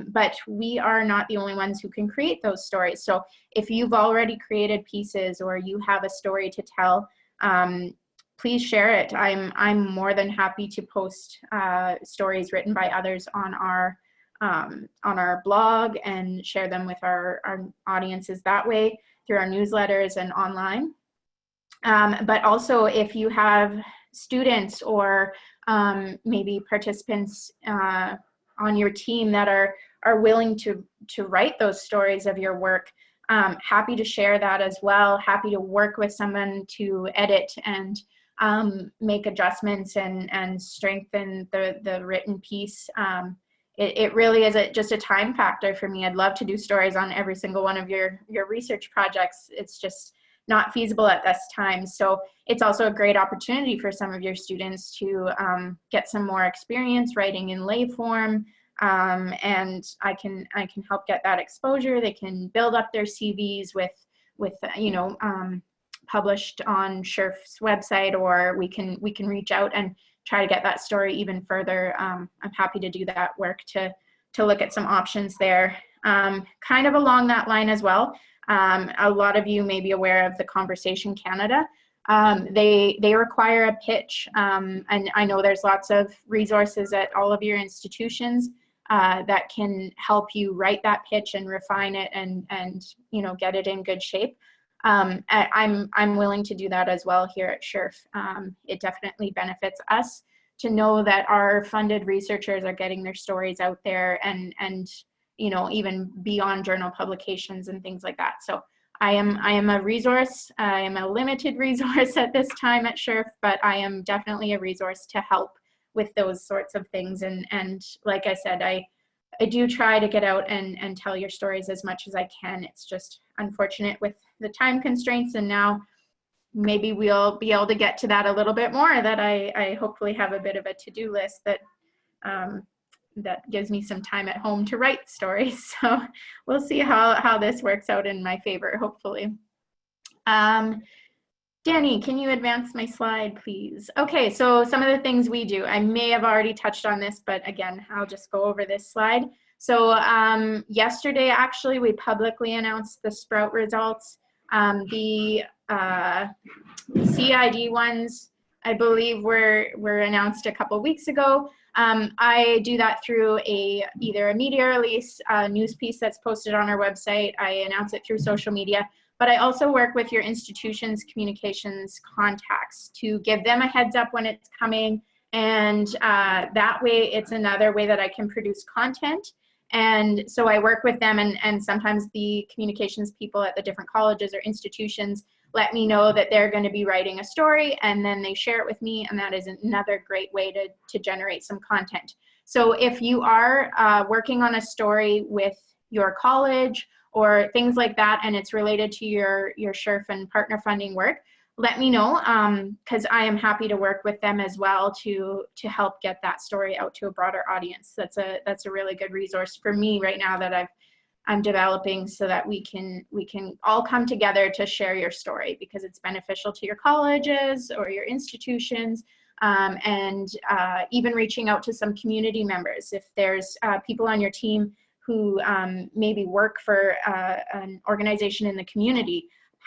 Speaker 3: But we are not the only ones who can create those stories. So if you've already created pieces or you have a story to tell, please share it. I'm more than happy to post stories written by others on our blog and share them with our audiences that way through our newsletters and online. But also, if you have students or maybe participants on your team that are willing to write those stories of your work, happy to share that as well. Happy to work with someone to edit and make adjustments and strengthen the written piece. It really is just a time factor for me. I'd love to do stories on every single one of your research projects. It's just not feasible at this time. So it's also a great opportunity for some of your students to get some more experience writing in lay form, and I can help get that exposure. They can build up their CVs with published on SHRF's website, or we can reach out and try to get that story even further. I'm happy to do that work to look at some options there. Kind of along that line as well, a lot of you may be aware of the Conversation Canada. They require a pitch, and I know there's lots of resources at all of your institutions that can help you write that pitch and refine it and you know, get it in good shape. I'm willing to do that as well here at SHRF. It definitely benefits us to know that our funded researchers are getting their stories out there and you know, even beyond journal publications and things like that. So I am a resource. I am a limited resource at this time at SHRF, but I am definitely a resource to help with those sorts of things. And like I said, I do try to get out and tell your stories as much as I can. It's just unfortunate with the time constraints, and now maybe we'll be able to get to that a little bit more, that I hopefully have a bit of a to-do list that that gives me some time at home to write stories. So we'll see how this works out in my favor, hopefully. Danny, can you advance my slide, please? Okay, so some of the things we do. I may have already touched on this, but again, I'll just go over this slide. So yesterday, actually, we publicly announced the Sprout results. The CID ones, I believe, were announced a couple weeks ago. I do that through either a media release, a news piece that's posted on our website. I announce it through social media, but I also work with your institution's communications contacts to give them a heads up when it's coming. And that way, it's another way that I can produce content. And so I work with them, and sometimes the communications people at the different colleges or institutions let me know that they're going to be writing a story, and then they share it with me, and that is another great way to generate some content. So if you are working on a story with your college or things like that, and it's related to your SHRF and partner funding work, let me know, because I am happy to work with them as well to help get that story out to a broader audience. That's a really good resource for me right now that I'm developing, so that we can all come together to share your story, because it's beneficial to your colleges or your institutions, and even reaching out to some community members. If there's people on your team who maybe work for an organization in the community,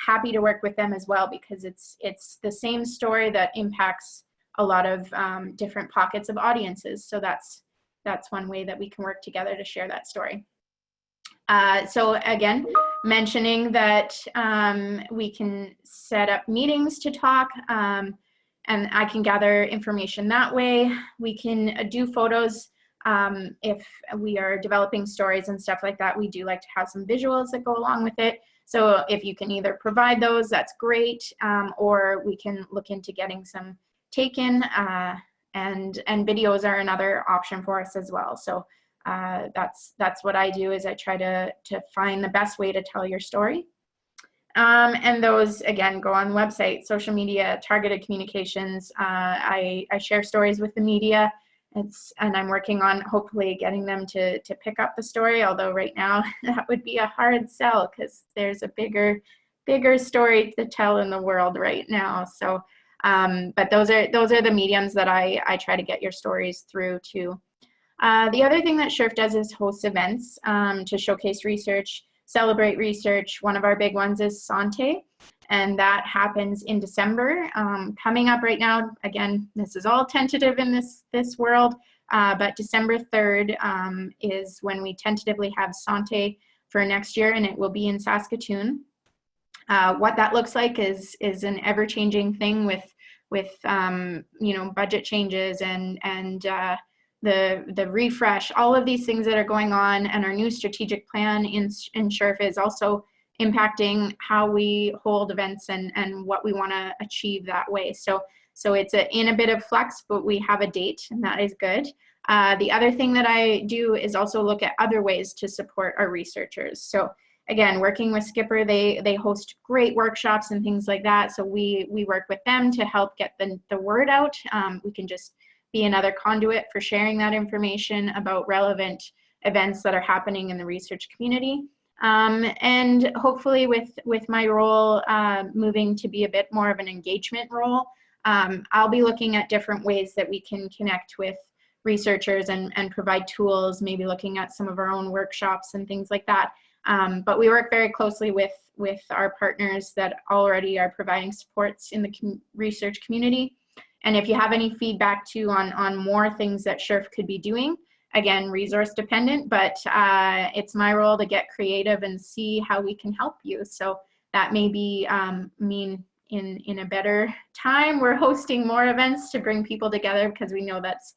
Speaker 3: happy to work with them as well, because it's the same story that impacts a lot of different pockets of audiences. So that's one way that we can work together to share that story. So again, mentioning that we can set up meetings to talk, and I can gather information that way. We can do photos if we are developing stories and stuff like that. We do like to have some visuals that go along with it. So if you can either provide those, that's great, or we can look into getting some taken, and videos are another option for us as well. So that's what I do, is I try to find the best way to tell your story. And those, again, go on the website, social media, targeted communications. I share stories with the media. And I'm working on hopefully getting them to pick up the story, although right now that would be a hard sell, because there's a bigger story to tell in the world right now. So, but those are the mediums that I try to get your stories through to. The other thing that SHRF does is host events to showcase research, celebrate research. One of our big ones is Sante, and that happens in December. Coming up right now, again, this is all tentative in this world, but December 3rd is when we tentatively have Sante for next year, and it will be in Saskatoon. What that looks like is an ever-changing thing with you know, budget changes and the refresh, all of these things that are going on, and our new strategic plan in SHRF is also impacting how we hold events and what we want to achieve that way. So it's in a bit of flux, but we have a date, and that is good. The other thing that I do is also look at other ways to support our researchers. So again, working with SCPOR, they host great workshops and things like that. So we work with them to help get the word out. We can just be another conduit for sharing that information about relevant events that are happening in the research community. And hopefully with my role moving to be a bit more of an engagement role, I'll be looking at different ways that we can connect with researchers and provide tools, maybe looking at some of our own workshops and things like that. But we work very closely with our partners that already are providing supports in the research community. And if you have any feedback too on more things that SHRF could be doing, again, resource dependent, but it's my role to get creative and see how we can help you. So that may be mean in a better time, we're hosting more events to bring people together, because we know that's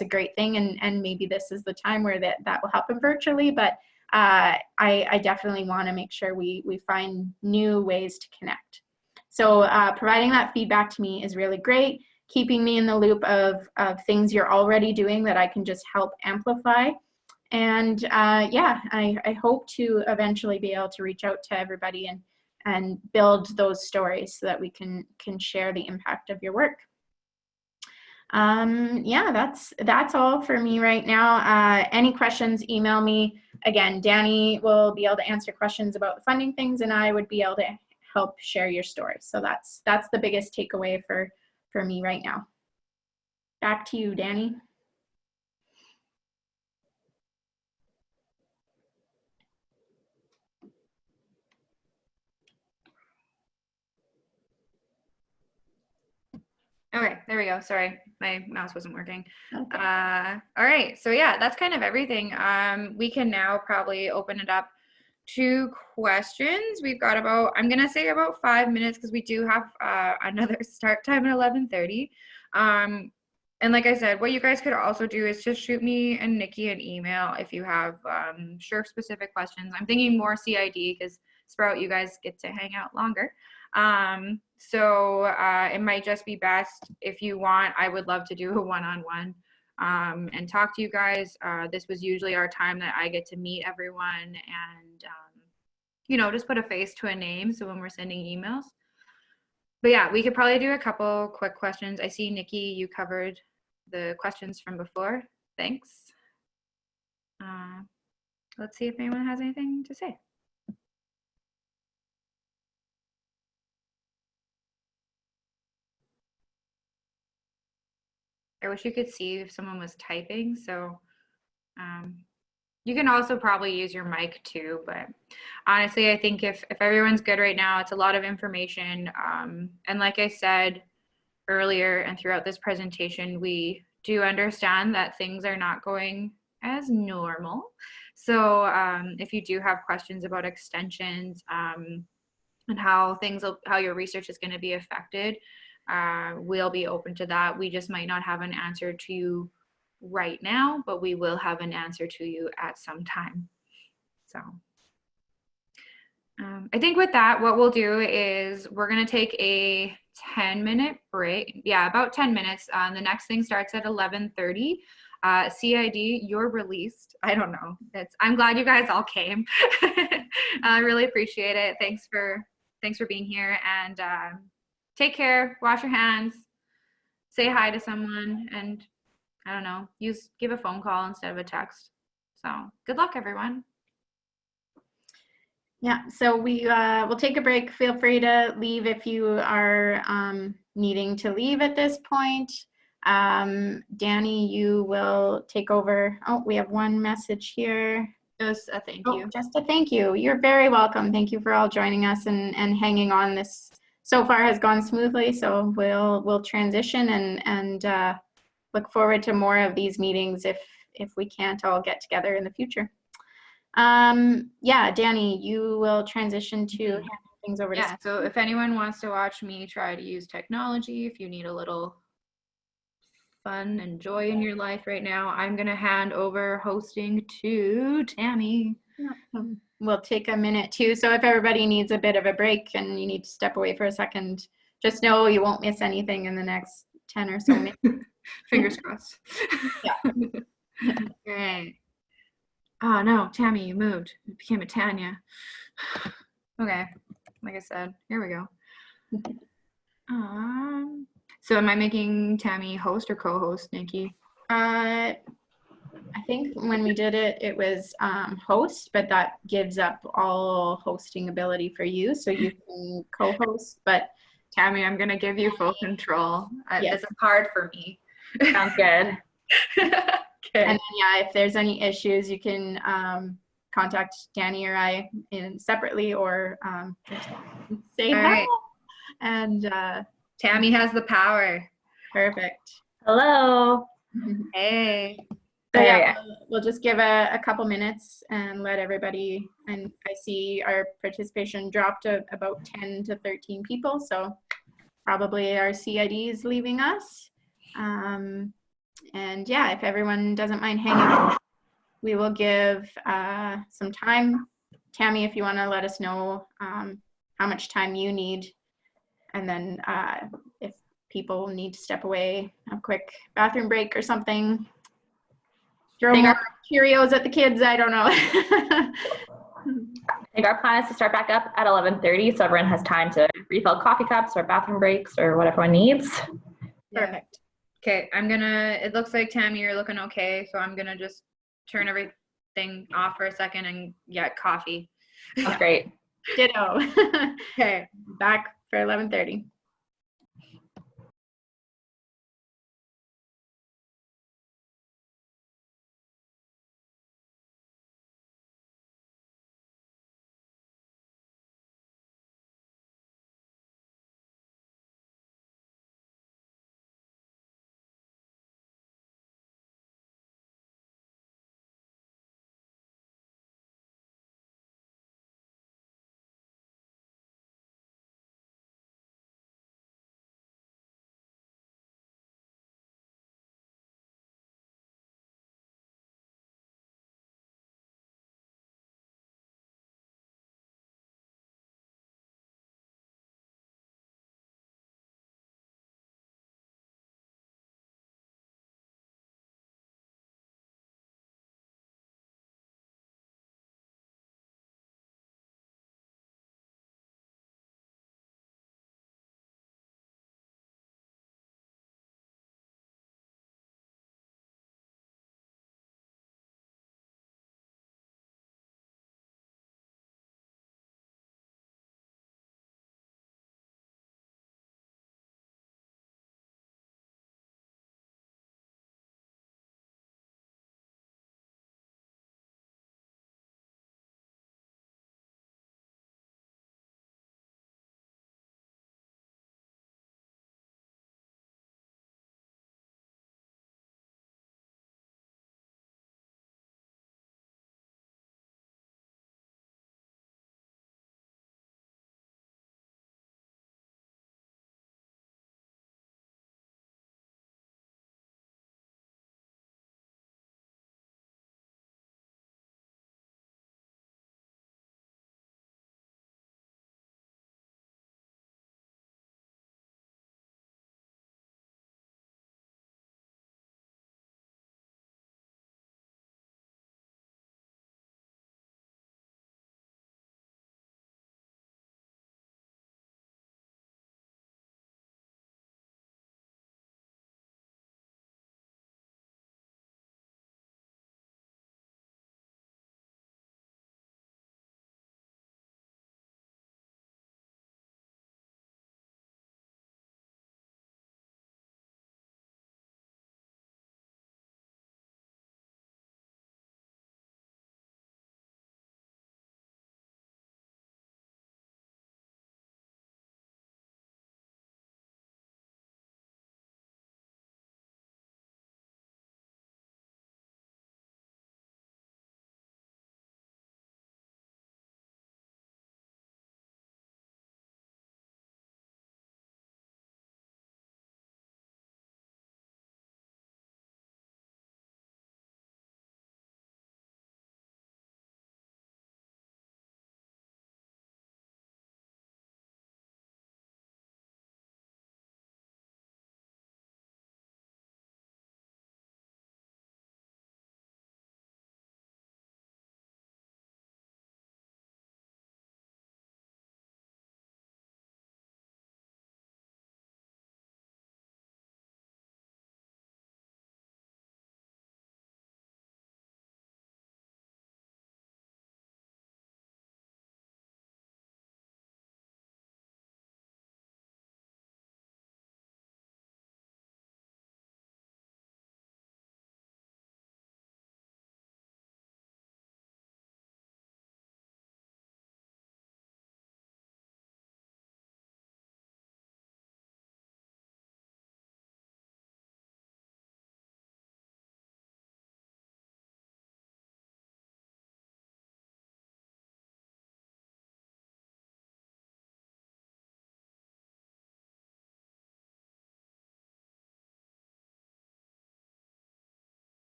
Speaker 3: a great thing, and maybe this is the time where that will happen virtually. But I definitely want to make sure we find new ways to connect. So providing that feedback to me is really great. Keeping me in the loop of things you're already doing that I can just help amplify. And yeah, I hope to eventually be able to reach out to everybody and build those stories so that we can share the impact of your work. Yeah, that's all for me right now. Any questions, email me. Again, Danny will be able to answer questions about the funding things, and I would be able to help share your story. So that's the biggest takeaway for me right now. Back to you, Danny.
Speaker 1: Okay, there we go. Sorry, my mouse wasn't working.
Speaker 3: Okay.
Speaker 1: All right, so yeah, that's kind of everything. We can now probably open it up to questions. We've got about, I'm gonna say about 5 minutes, because we do have another start time at 11:30. And like I said, what you guys could also do is just shoot me and Nikki an email if you have SHRF specific questions. I'm thinking more CID, because Sprout, you guys get to hang out longer. So it might just be best, if you want, I would love to do a one-on-one and talk to you guys. This was usually our time that I get to meet everyone and, you know, just put a face to a name. So when we're sending emails. But yeah, we could probably do a couple quick questions. I see, Nikki, you covered the questions from before. Thanks. Let's see if anyone has anything to say. I wish you could see if someone was typing. So you can also probably use your mic too, but honestly, I think if everyone's good right now, it's a lot of information. And like I said earlier and throughout this presentation, we do understand that things are not going as normal. So if you do have questions about extensions and how your research is going to be affected, we'll be open to that. We just might not have an answer to you right now, but we will have an answer to you at some time. So I think with that, what we'll do is we're going to take a 10-minute break. Yeah, about 10 minutes. The next thing starts at 11:30. CID, you're released. I don't know. I'm glad you guys all came. I really appreciate it. Thanks for being here, and take care. Wash your hands. Say hi to someone, and I don't know, give a phone call instead of a text. So good luck, everyone.
Speaker 3: Yeah, so we will take a break. Feel free to leave if you are needing to leave at this point. Danny, you will take over. Oh, we have one message here.
Speaker 1: Just a thank you.
Speaker 3: Just a thank you. You're very welcome. Thank you for all joining us and hanging on. This so far has gone smoothly, so we'll transition and look forward to more of these meetings if we can't all get together in the future. Yeah, Danny, you will transition to handing things over to.
Speaker 1: Yeah, so if anyone wants to watch me try to use technology, if you need a little fun and joy in your life right now, I'm going to hand over hosting to Tammy.
Speaker 3: We'll take a minute too. So if everybody needs a bit of a break and you need to step away for a second, just know you won't miss anything in the next 10 or so minutes.
Speaker 1: Fingers crossed.
Speaker 3: Yeah.
Speaker 1: All right. Oh no, Tammy, you moved. You became a Tanya. Okay, like I said, here we go. So am I making Tammy host or co-host, Nikki?
Speaker 3: I think when we did it, it was host, but that gives up all hosting ability for you, so you can co-host. But
Speaker 1: Tammy, I'm gonna give you full control.
Speaker 3: Yes.
Speaker 1: This is hard for me.
Speaker 4: Sounds good.
Speaker 1: Okay.
Speaker 3: And then, yeah, if there's any issues, you can contact Danny or I separately, or just say
Speaker 1: All
Speaker 3: hi.
Speaker 1: right.
Speaker 3: And
Speaker 1: Tammy has the power.
Speaker 3: perfect.
Speaker 4: Hello.
Speaker 1: Hey.
Speaker 3: So
Speaker 4: All
Speaker 3: yeah,
Speaker 4: right.
Speaker 3: we'll just give a couple minutes and let everybody, and I see our participation dropped to about 10 to 13 people, so probably our CID is leaving us. And yeah, if everyone doesn't mind hanging out, we will give some time. Tammy, if you want to let us know how much time you need, and then if people need to step away, a quick bathroom break or something, throw more Cheerios at the kids, I don't know.
Speaker 4: I think our plan is to start back up at 11:30, so everyone has time to refill coffee cups or bathroom breaks or what everyone needs.
Speaker 3: Perfect.
Speaker 1: Okay, it looks like Tammy, you're looking okay, so I'm gonna just turn everything off for a second and get coffee.
Speaker 4: That's great.
Speaker 3: Ditto.
Speaker 1: Okay.
Speaker 3: Back for 11:30.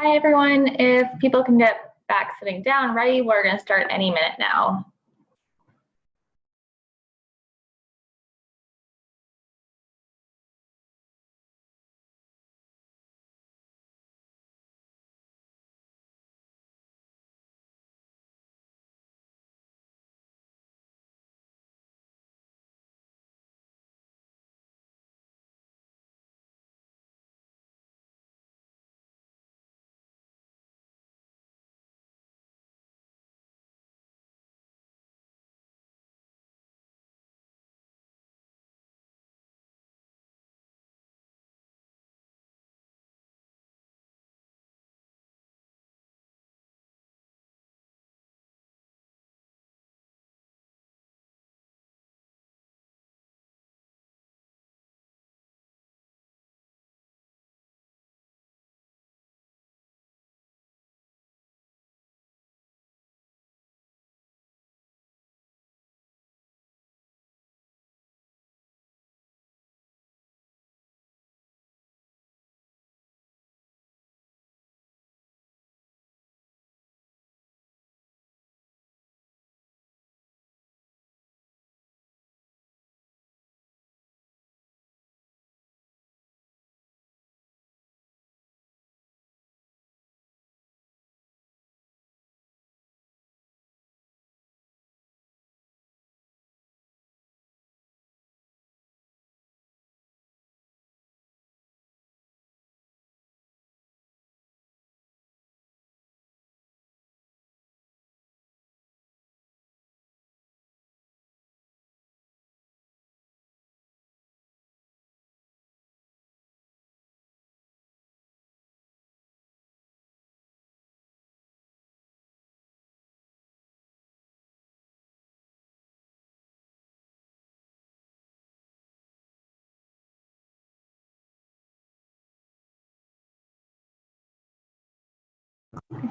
Speaker 4: Hi, everyone. If people can get back sitting down ready, we're going to start any minute now.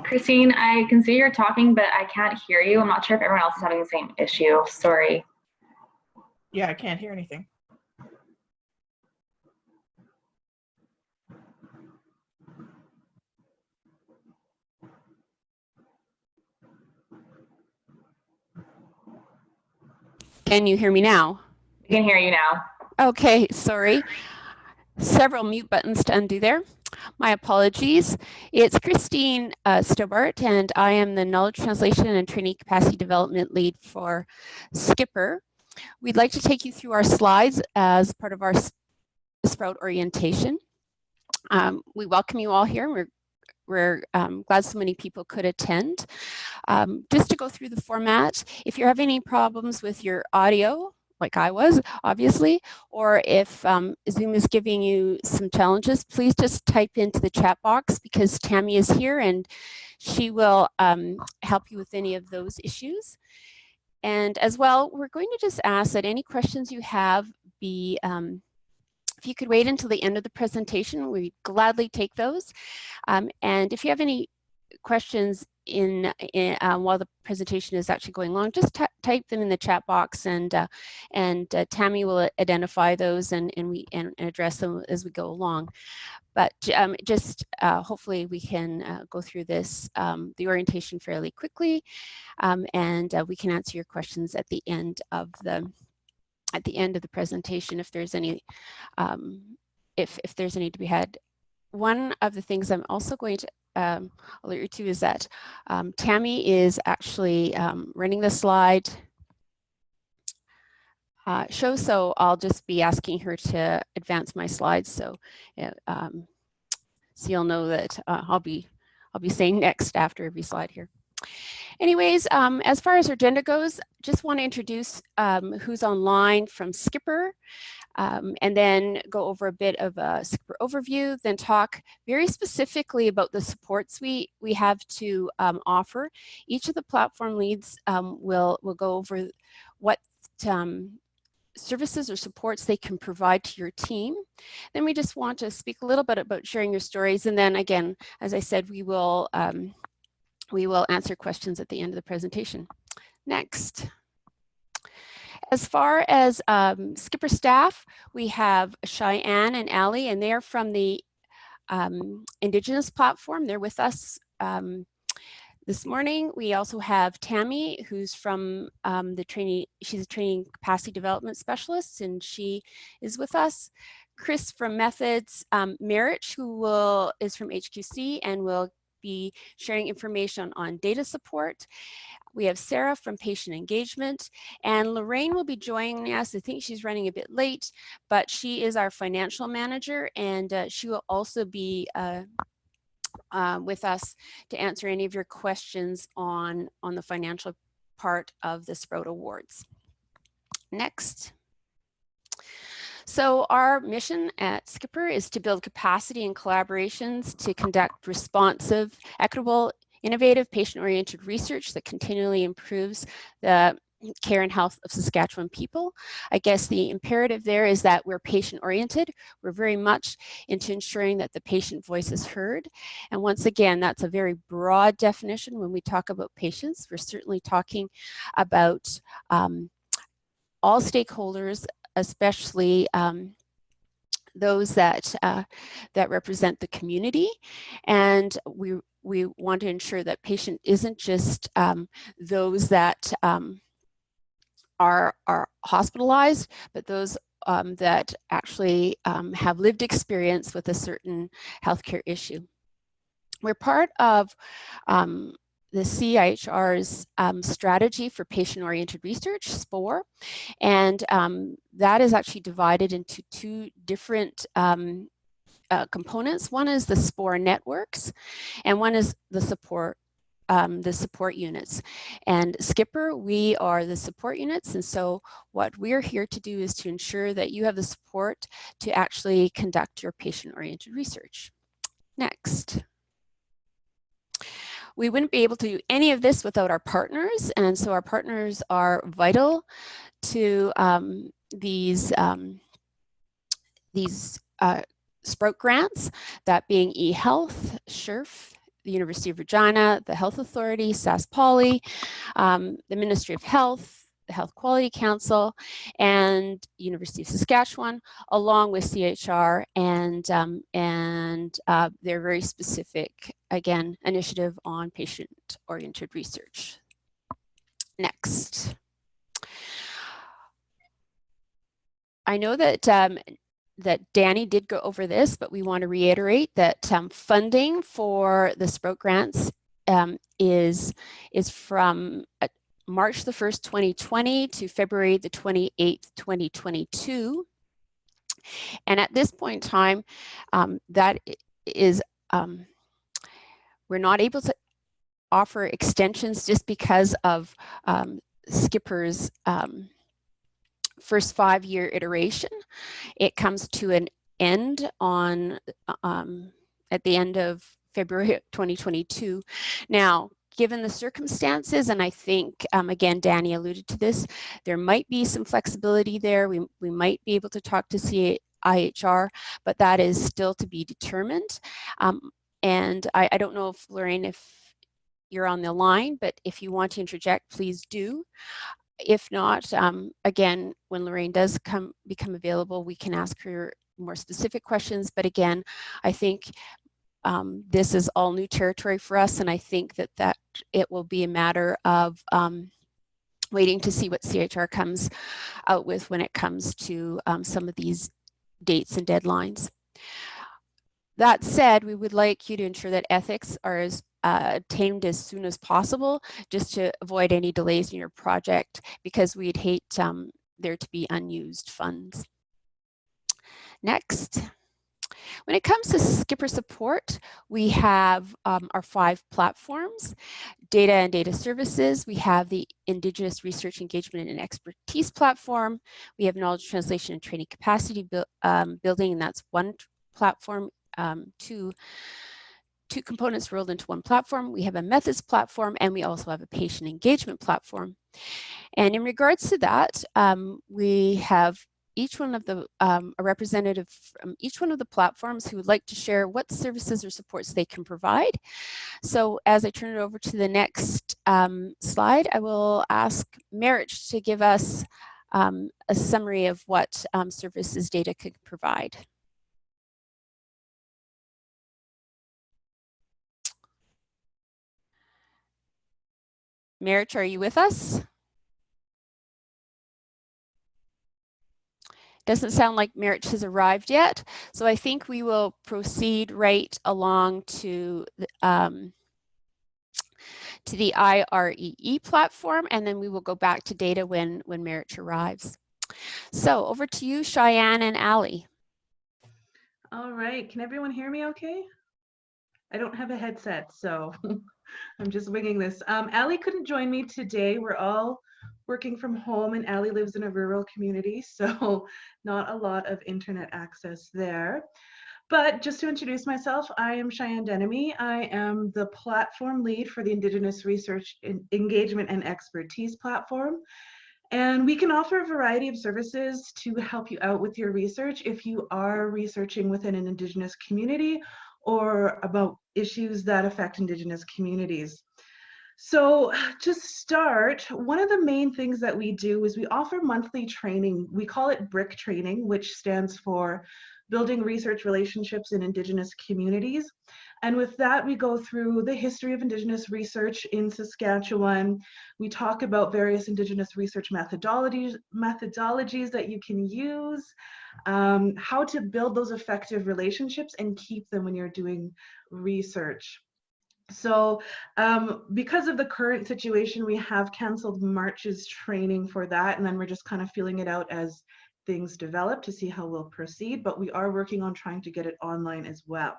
Speaker 4: Christine, I can see you're talking, but I can't hear you. I'm not sure if everyone else is having the same issue. Sorry.
Speaker 5: Yeah, I can't hear anything.
Speaker 6: Can you hear me now?
Speaker 4: We can hear you now.
Speaker 6: Okay, sorry. Several mute buttons to undo there. My apologies. It's Christine Stobart, and I am the Knowledge Translation and Training Capacity Development Lead for SCPOR. We'd like to take you through our slides as part of our Sprout orientation. We welcome you all here. We're glad so many people could attend. Just to go through the format, if you're having any problems with your audio, like I was, obviously, or if Zoom is giving you some challenges, please just type into the chat box because Tammy is here and she will help you with any of those issues. And as well, we're going to just ask that any questions you have be if you could wait until the end of the presentation, we'd gladly take those. And if you have any questions while the presentation is actually going along, just type them in the chat box, and Tammy will identify those and address them as we go along. But just hopefully we can go through this the orientation fairly quickly, and we can answer your questions at the end of the presentation if there's any if there's any to be had. One of the things I'm also going to alert you to is that Tammy is actually running the slide show, so I'll just be asking her to advance my slides, so so you'll know that I'll be saying next after every slide here. Anyways, as far as our agenda goes, just want to introduce who's online from SCPOR, and then go over a bit of a SCPOR overview, then talk very specifically about the support suite we have to offer. Each of the platform leads will go over what services or supports they can provide to your team. Then we just want to speak a little bit about sharing your stories, and then again, as I said, we will answer questions at the end of the presentation. Next. As far as SCPOR staff, we have Cheyenne and Allie, and they are from the Indigenous platform. They're with us this morning. We also have Tammy, who's from she's a training capacity development specialist, and she is with us. Chris from Methods, Merich, who is from HQC and will be sharing information on data support. We have Sarah from Patient Engagement, and Lorraine will be joining us. I think she's running a bit late, but she is our financial manager, and she will also be with us to answer any of your questions on the financial part of the Sprout Awards. Next. So our mission at SCPOR is to build capacity and collaborations to conduct responsive, equitable, innovative, patient-oriented research that continually improves the care and health of Saskatchewan people. I guess the imperative there is that we're patient-oriented. We're very much into ensuring that the patient voice is heard. And once again, that's a very broad definition. When we talk about patients, we're certainly talking about all stakeholders, especially those that represent the community. And we want to ensure that patient isn't just those that are hospitalized, but those that actually have lived experience with a certain healthcare issue. We're part of the CIHR's strategy for patient-oriented research, SPOR, and that is actually divided into two different components. One is the SPOR networks, and one is the support units. And SCPOR, we are the support units, and so what we're here to do is to ensure that you have the support to actually conduct your patient-oriented research. Next. We wouldn't be able to do any of this without our partners, and so our partners are vital to these Sprout grants, that being eHealth, SHRF, the University of Regina, the Health Authority, SaskPoly, the Ministry of Health, the Health Quality Council, and University of Saskatchewan, along with CHR and their very specific, again, initiative on patient-oriented research. Next. I know that that Danny did go over this, but we want to reiterate that funding for the Sprout grants is from March the 1st, 2020 to February the 28th, 2022. And at this point in time, that is, we're not able to offer extensions just because of SCPOR's first 5-year iteration. It comes to an end on at the end of February 2022. Now, given the circumstances, and I think again Danny alluded to this, there might be some flexibility there. We might be able to talk to CIHR, but that is still to be determined. And I don't know if Lorraine, if you're on the line, but if you want to interject, please do. If not, again, when Lorraine does become available, we can ask her more specific questions. But again, I think this is all new territory for us, and I think that it will be a matter of waiting to see what CHR comes out with when it comes to some of these dates and deadlines. That said, we would like you to ensure that ethics are attained as soon as possible, just to avoid any delays in your project, because we'd hate there to be unused funds. Next. When it comes to SCPOR support, we have our 5 platforms: data and data services. We have the Indigenous Research Engagement and Expertise platform. We have knowledge translation and training capacity building, and that's one platform. Two components rolled into one platform. We have a methods platform, and we also have a patient engagement platform. And in regards to that, we have each one of the a representative from each one of the platforms who would like to share what services or supports they can provide. So as I turn it over to the next slide, I will ask Merich to give us a summary of what services data could provide. Merit, are you with us? Doesn't sound like Merit has arrived yet. So I think we will proceed right along to the IREE platform, and then we will go back to data when Merit arrives. So over to you, Cheyenne and Ali.
Speaker 7: All right, can everyone hear me okay? I don't have a headset, so I'm just winging this. Ali couldn't join me today. We're all working from home, and Ali lives in a rural community, so not a lot of internet access there. But just to introduce myself, I am Cheyenne Denemy. I am the platform lead for the Indigenous Research Engagement and Expertise platform. And we can offer a variety of services to help you out with your research if you are researching within an Indigenous community or about issues that affect Indigenous communities. So to start, one of the main things that we do is we offer monthly training. We call it BRIC training, which stands for Building Research Relationships in Indigenous Communities. And with that, we go through the history of Indigenous research in Saskatchewan. We talk about various Indigenous research methodologies that you can use, how to build those effective relationships and keep them when you're doing research. So because of the current situation, we have canceled March's training for that, and then we're just kind of feeling it out as things develop to see how we'll proceed, but we are working on trying to get it online as well.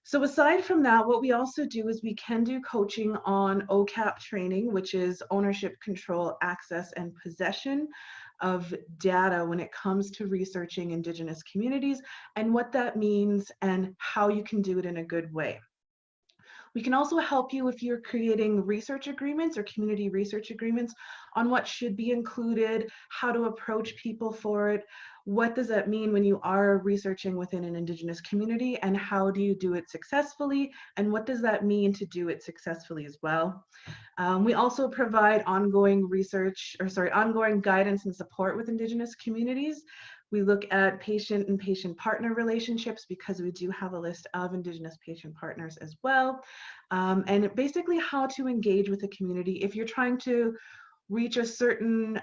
Speaker 7: So aside from that, what we also do is we can do coaching on OCAP training, which is ownership, control, access, and possession of data when it comes to researching Indigenous communities and what that means and how you can do it in a good way. We can also help you if you're creating research agreements or community research agreements on what should be included, how to approach people for it, what does that mean when you are researching within an Indigenous community, and how do you do it successfully, and what does that mean to do it successfully as well. We also provide ongoing guidance and support with Indigenous communities. We look at patient and patient partner relationships because we do have a list of Indigenous patient partners as well. And basically how to engage with the community. If you're trying to reach a certain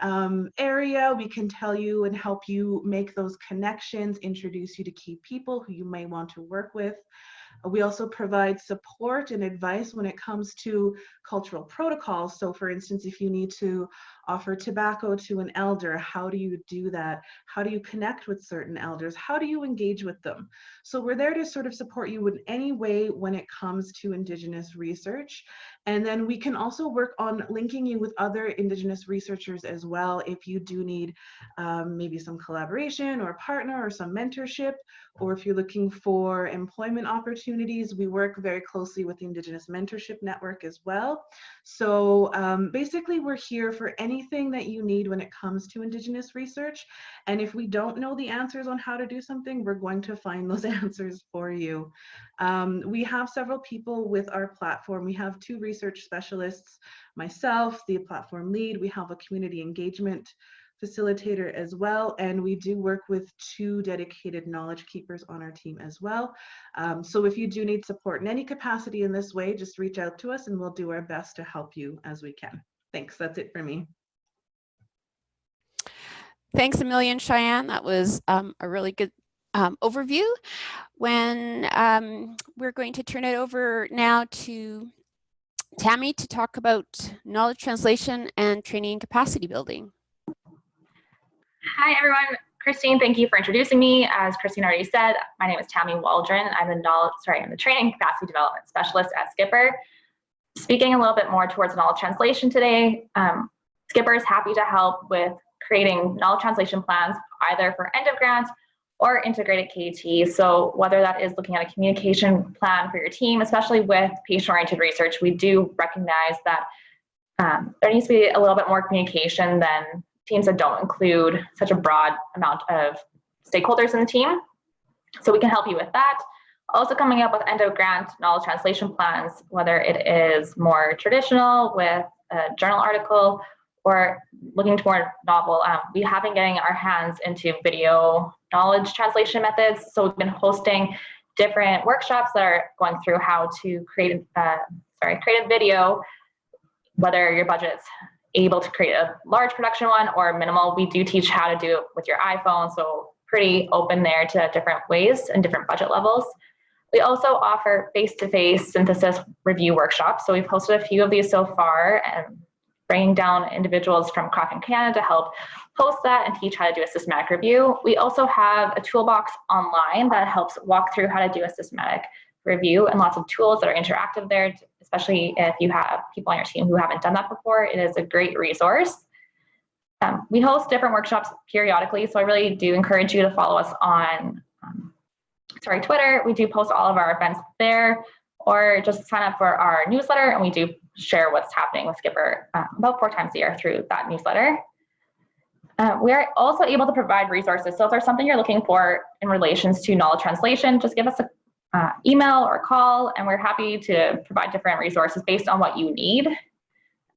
Speaker 7: area, we can tell you and help you make those connections, introduce you to key people who you may want to work with. We also provide support and advice when it comes to cultural protocols. So for instance, if you need to offer tobacco to an elder, how do you do that? How do you connect with certain elders? How do you engage with them? So we're there to sort of support you in any way when it comes to Indigenous research. And then we can also work on linking you with other Indigenous researchers as well if you do need maybe some collaboration or partner or some mentorship, or if you're looking for employment opportunities. We work very closely with the Indigenous Mentorship Network as well. So basically we're here for anything that you need when it comes to Indigenous research. And if we don't know the answers on how to do something, we're going to find those answers for you. We have several people with our platform. We have 2 research specialists, myself, the platform lead. We have a community engagement facilitator as well, and we do work with 2 dedicated knowledge keepers on our team as well. So if you do need support in any capacity in this way, just reach out to us and we'll do our best to help you as we can. Thanks, that's it for me.
Speaker 6: Thanks a million, Cheyenne. That was a really good overview. When we're going to turn it over now to Tammy to talk about knowledge translation and training and capacity building.
Speaker 4: Hi, everyone. Christine, thank you for introducing me. As Christine already said, my name is Tammy Waldron. I'm the Training and Capacity Development Specialist at SCPOR. Speaking a little bit more towards knowledge translation today, SCPOR is happy to help with creating knowledge translation plans, either for end of grant or integrated KT. So whether that is looking at a communication plan for your team, especially with patient-oriented research, we do recognize that there needs to be a little bit more communication than teams that don't include such a broad amount of stakeholders in the team. So we can help you with that. Also coming up with end of grant knowledge translation plans, whether it is more traditional with a journal article or looking toward novel. We have been getting our hands into video knowledge translation methods. So we've been hosting different workshops that are going through how to create a video whether your budget's able to create a large production one or minimal, we do teach how to do it with your iPhone. So pretty open there to different ways and different budget levels. We also offer face-to-face synthesis review workshops. So we've hosted a few of these so far, and bringing down individuals from Cochrane Canada to help host that and teach how to do a systematic review. We also have a toolbox online that helps walk through how to do a systematic review, and lots of tools that are interactive there, especially if you have people on your team who haven't done that before. It is a great resource. We host different workshops periodically, so I really do encourage you to follow us on Twitter. We do post all of our events there, or just sign up for our newsletter, and we do share what's happening with Skipper about 4 times a year through that newsletter. We are also able to provide resources. So if there's something you're looking for in relations to knowledge translation, just give us a email or call, and we're happy to provide different resources based on what you need,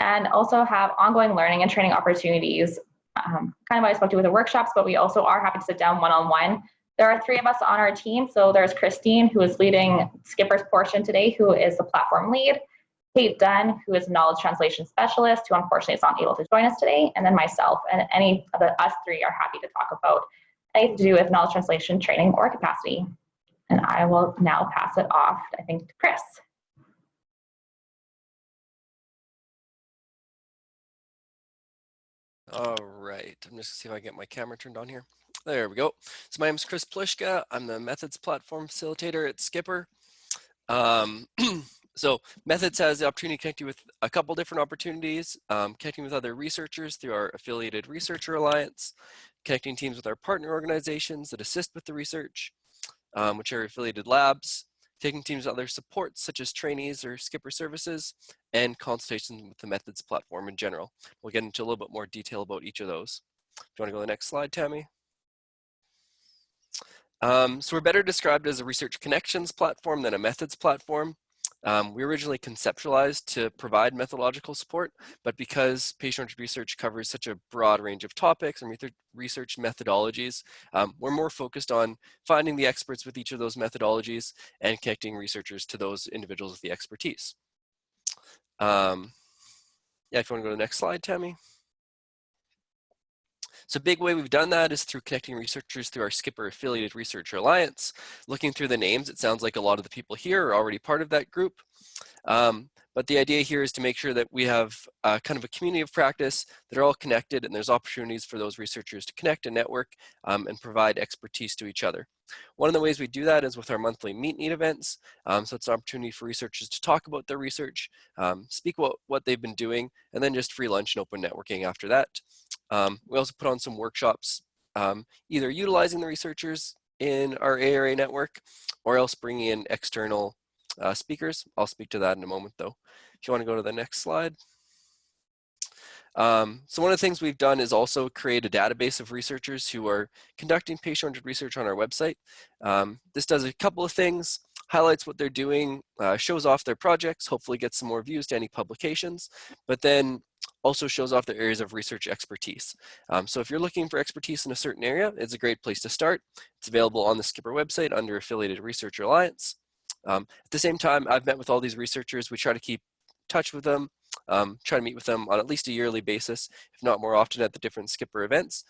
Speaker 4: and also have ongoing learning and training opportunities. Kind of what I spoke to with the workshops, but we also are happy to sit down one-on-one. There are 3 of us on our team. So there's Christine, who is leading Skipper's portion today, who is the platform lead, Kate Dunn, who is a knowledge translation specialist, who unfortunately is not able to join us today, and then myself. And any of us 3 are happy to talk about anything to do with knowledge translation, training, or capacity. And I will now pass it off, I think, to Chris.
Speaker 8: All right, I'm just gonna see if I can get my camera turned on here. There we go. So my name is Chris Pliszka. I'm the Methods Platform Facilitator at Skipper. So Methods has the opportunity to connect you with a couple different opportunities, connecting with other researchers through our affiliated researcher alliance, connecting teams with our partner organizations that assist with the research, which are affiliated labs, taking teams with other supports such as trainees or Skipper services, and consultations with the Methods platform in general. We'll get into a little bit more detail about each of those. If you want to go to the next slide, Tammy. So we're better described as a research connections platform than a methods platform. We originally conceptualized to provide methodological support, but because patient research covers such a broad range of topics and research methodologies, we're more focused on finding the experts with each of those methodologies and connecting researchers to those individuals with the expertise. Yeah, if you want to go to the next slide, Tammy. So a big way we've done that is through connecting researchers through our Skipper Affiliated Researcher Alliance. Looking through the names, it sounds like a lot of the people here are already part of that group. But the idea here is to make sure that we have kind of a community of practice that are all connected, and there's opportunities for those researchers to connect and network and provide expertise to each other. One of the ways we do that is with our monthly Meet Need events. So it's an opportunity for researchers to talk about their research, speak about what they've been doing, and then just free lunch and open networking after that. We also put on some workshops, either utilizing the researchers in our ARA network or else bringing in external speakers. I'll speak to that in a moment though. If you want to go to the next slide. So one of the things we've done is also create a database of researchers who are conducting patient-centered research on our website. This does a couple of things, highlights what they're doing, shows off their projects, hopefully gets some more views to any publications, but then also shows off their areas of research expertise. So if you're looking for expertise in a certain area, it's a great place to start. It's available on the Skipper website under Affiliated Researcher Alliance. At the same time, I've met with all these researchers. We try to keep in touch with them, try to meet with them on at least a yearly basis, if not more often at the different Skipper events.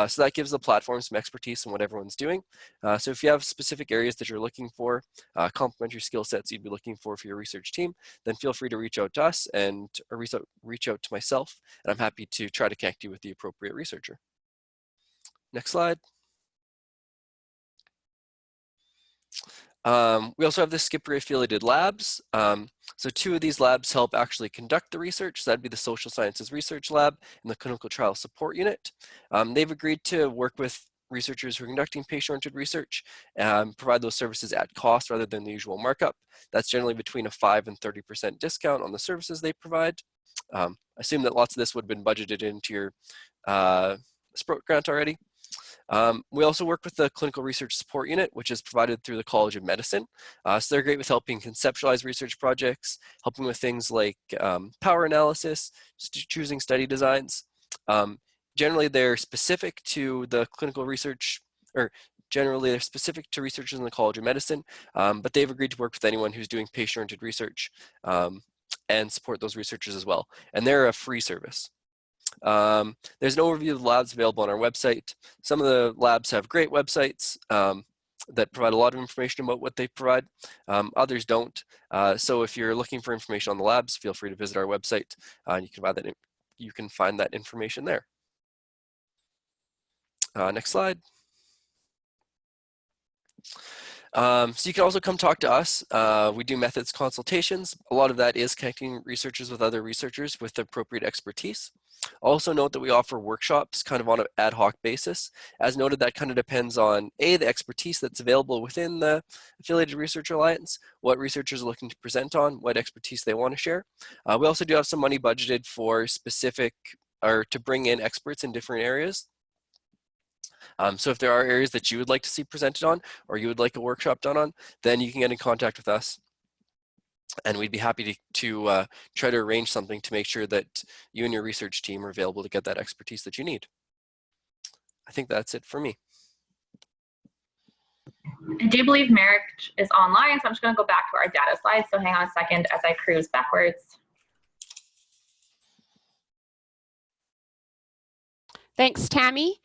Speaker 8: So that gives the platform some expertise in what everyone's doing. So if you have specific areas that you're looking for, complementary skill sets you'd be looking for your research team, then feel free to reach out to us or reach out to myself, and I'm happy to try to connect you with the appropriate researcher. Next slide. We also have the Skipper affiliated labs. So 2 of these labs help actually conduct the research. So that'd be the Social Sciences Research Lab and the Clinical Trial Support Unit. They've agreed to work with researchers who are conducting patient-oriented research and provide those services at cost rather than the usual markup. That's generally between a 5% and 30% discount on the services they provide. I assume that lots of this would have been budgeted into your SPROT grant already. We also work with the Clinical Research Support Unit, which is provided through the College of Medicine. So they're great with helping conceptualize research projects, helping with things like power analysis, choosing study designs. Generally, they're specific to the clinical research, or generally they're specific to researchers in the College of Medicine, but they've agreed to work with anyone who's doing patient-oriented research and support those researchers as well. And they're a free service. There's an overview of the labs available on our website. Some of the labs have great websites that provide a lot of information about what they provide. Others don't. So if you're looking for information on the labs, feel free to visit our website. You can find that information there. Next slide. So you can also come talk to us. We do methods consultations. A lot of that is connecting researchers with other researchers with appropriate expertise. Also note that we offer workshops kind of on an ad hoc basis. As noted, that kind of depends on the expertise that's available within the Affiliated Research Alliance, what researchers are looking to present on, what expertise they want to share. We also do have some money budgeted for specific, or to bring in experts in different areas. So if there are areas that you would like to see presented on, or you would like a workshop done on, then you can get in contact with us. And we'd be happy to try to arrange something to make sure that you and your research team are available to get that expertise that you need. I think that's it for me.
Speaker 4: I do believe Merrick is online, so I'm just going to go back to our data slides. So hang on a second as I cruise backwards.
Speaker 6: Thanks, Tammy.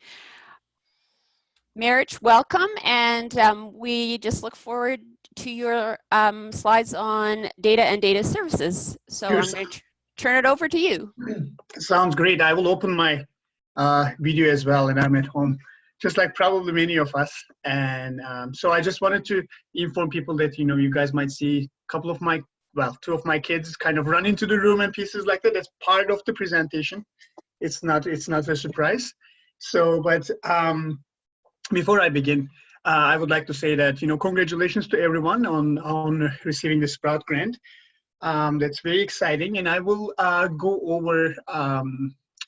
Speaker 6: Merich, welcome, and we just look forward to your slides on data and data services. So I'm going to turn it over to you.
Speaker 9: Sounds great. I will open my video as well, and I'm at home, just like probably many of us. And so I just wanted to inform people that, you know, you guys might see a couple of my, well, 2 of my kids kind of run into the room and pieces like that. That's part of the presentation. It's not a surprise. So, but before I begin, I would like to say that, you know, congratulations to everyone on receiving the Sprout grant. That's very exciting, and I will go over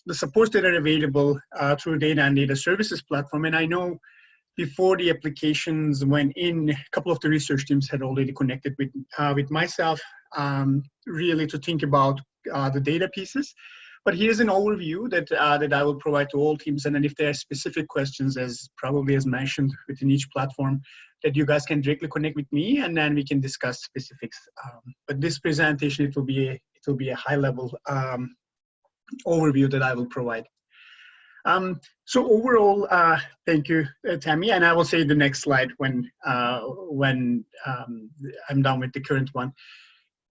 Speaker 9: the supports that are available through Data and Data Services platform. And I know before the applications went in, a couple of the research teams had already connected with myself, really to think about the data pieces. But here's an overview that I will provide to all teams, and then if there are specific questions, as mentioned within each platform, that you guys can directly connect with me, and then we can discuss specifics. But this presentation, it will be a high-level overview that I will provide. So overall, thank you, Tammy, and I will say the next slide when I'm done with the current one.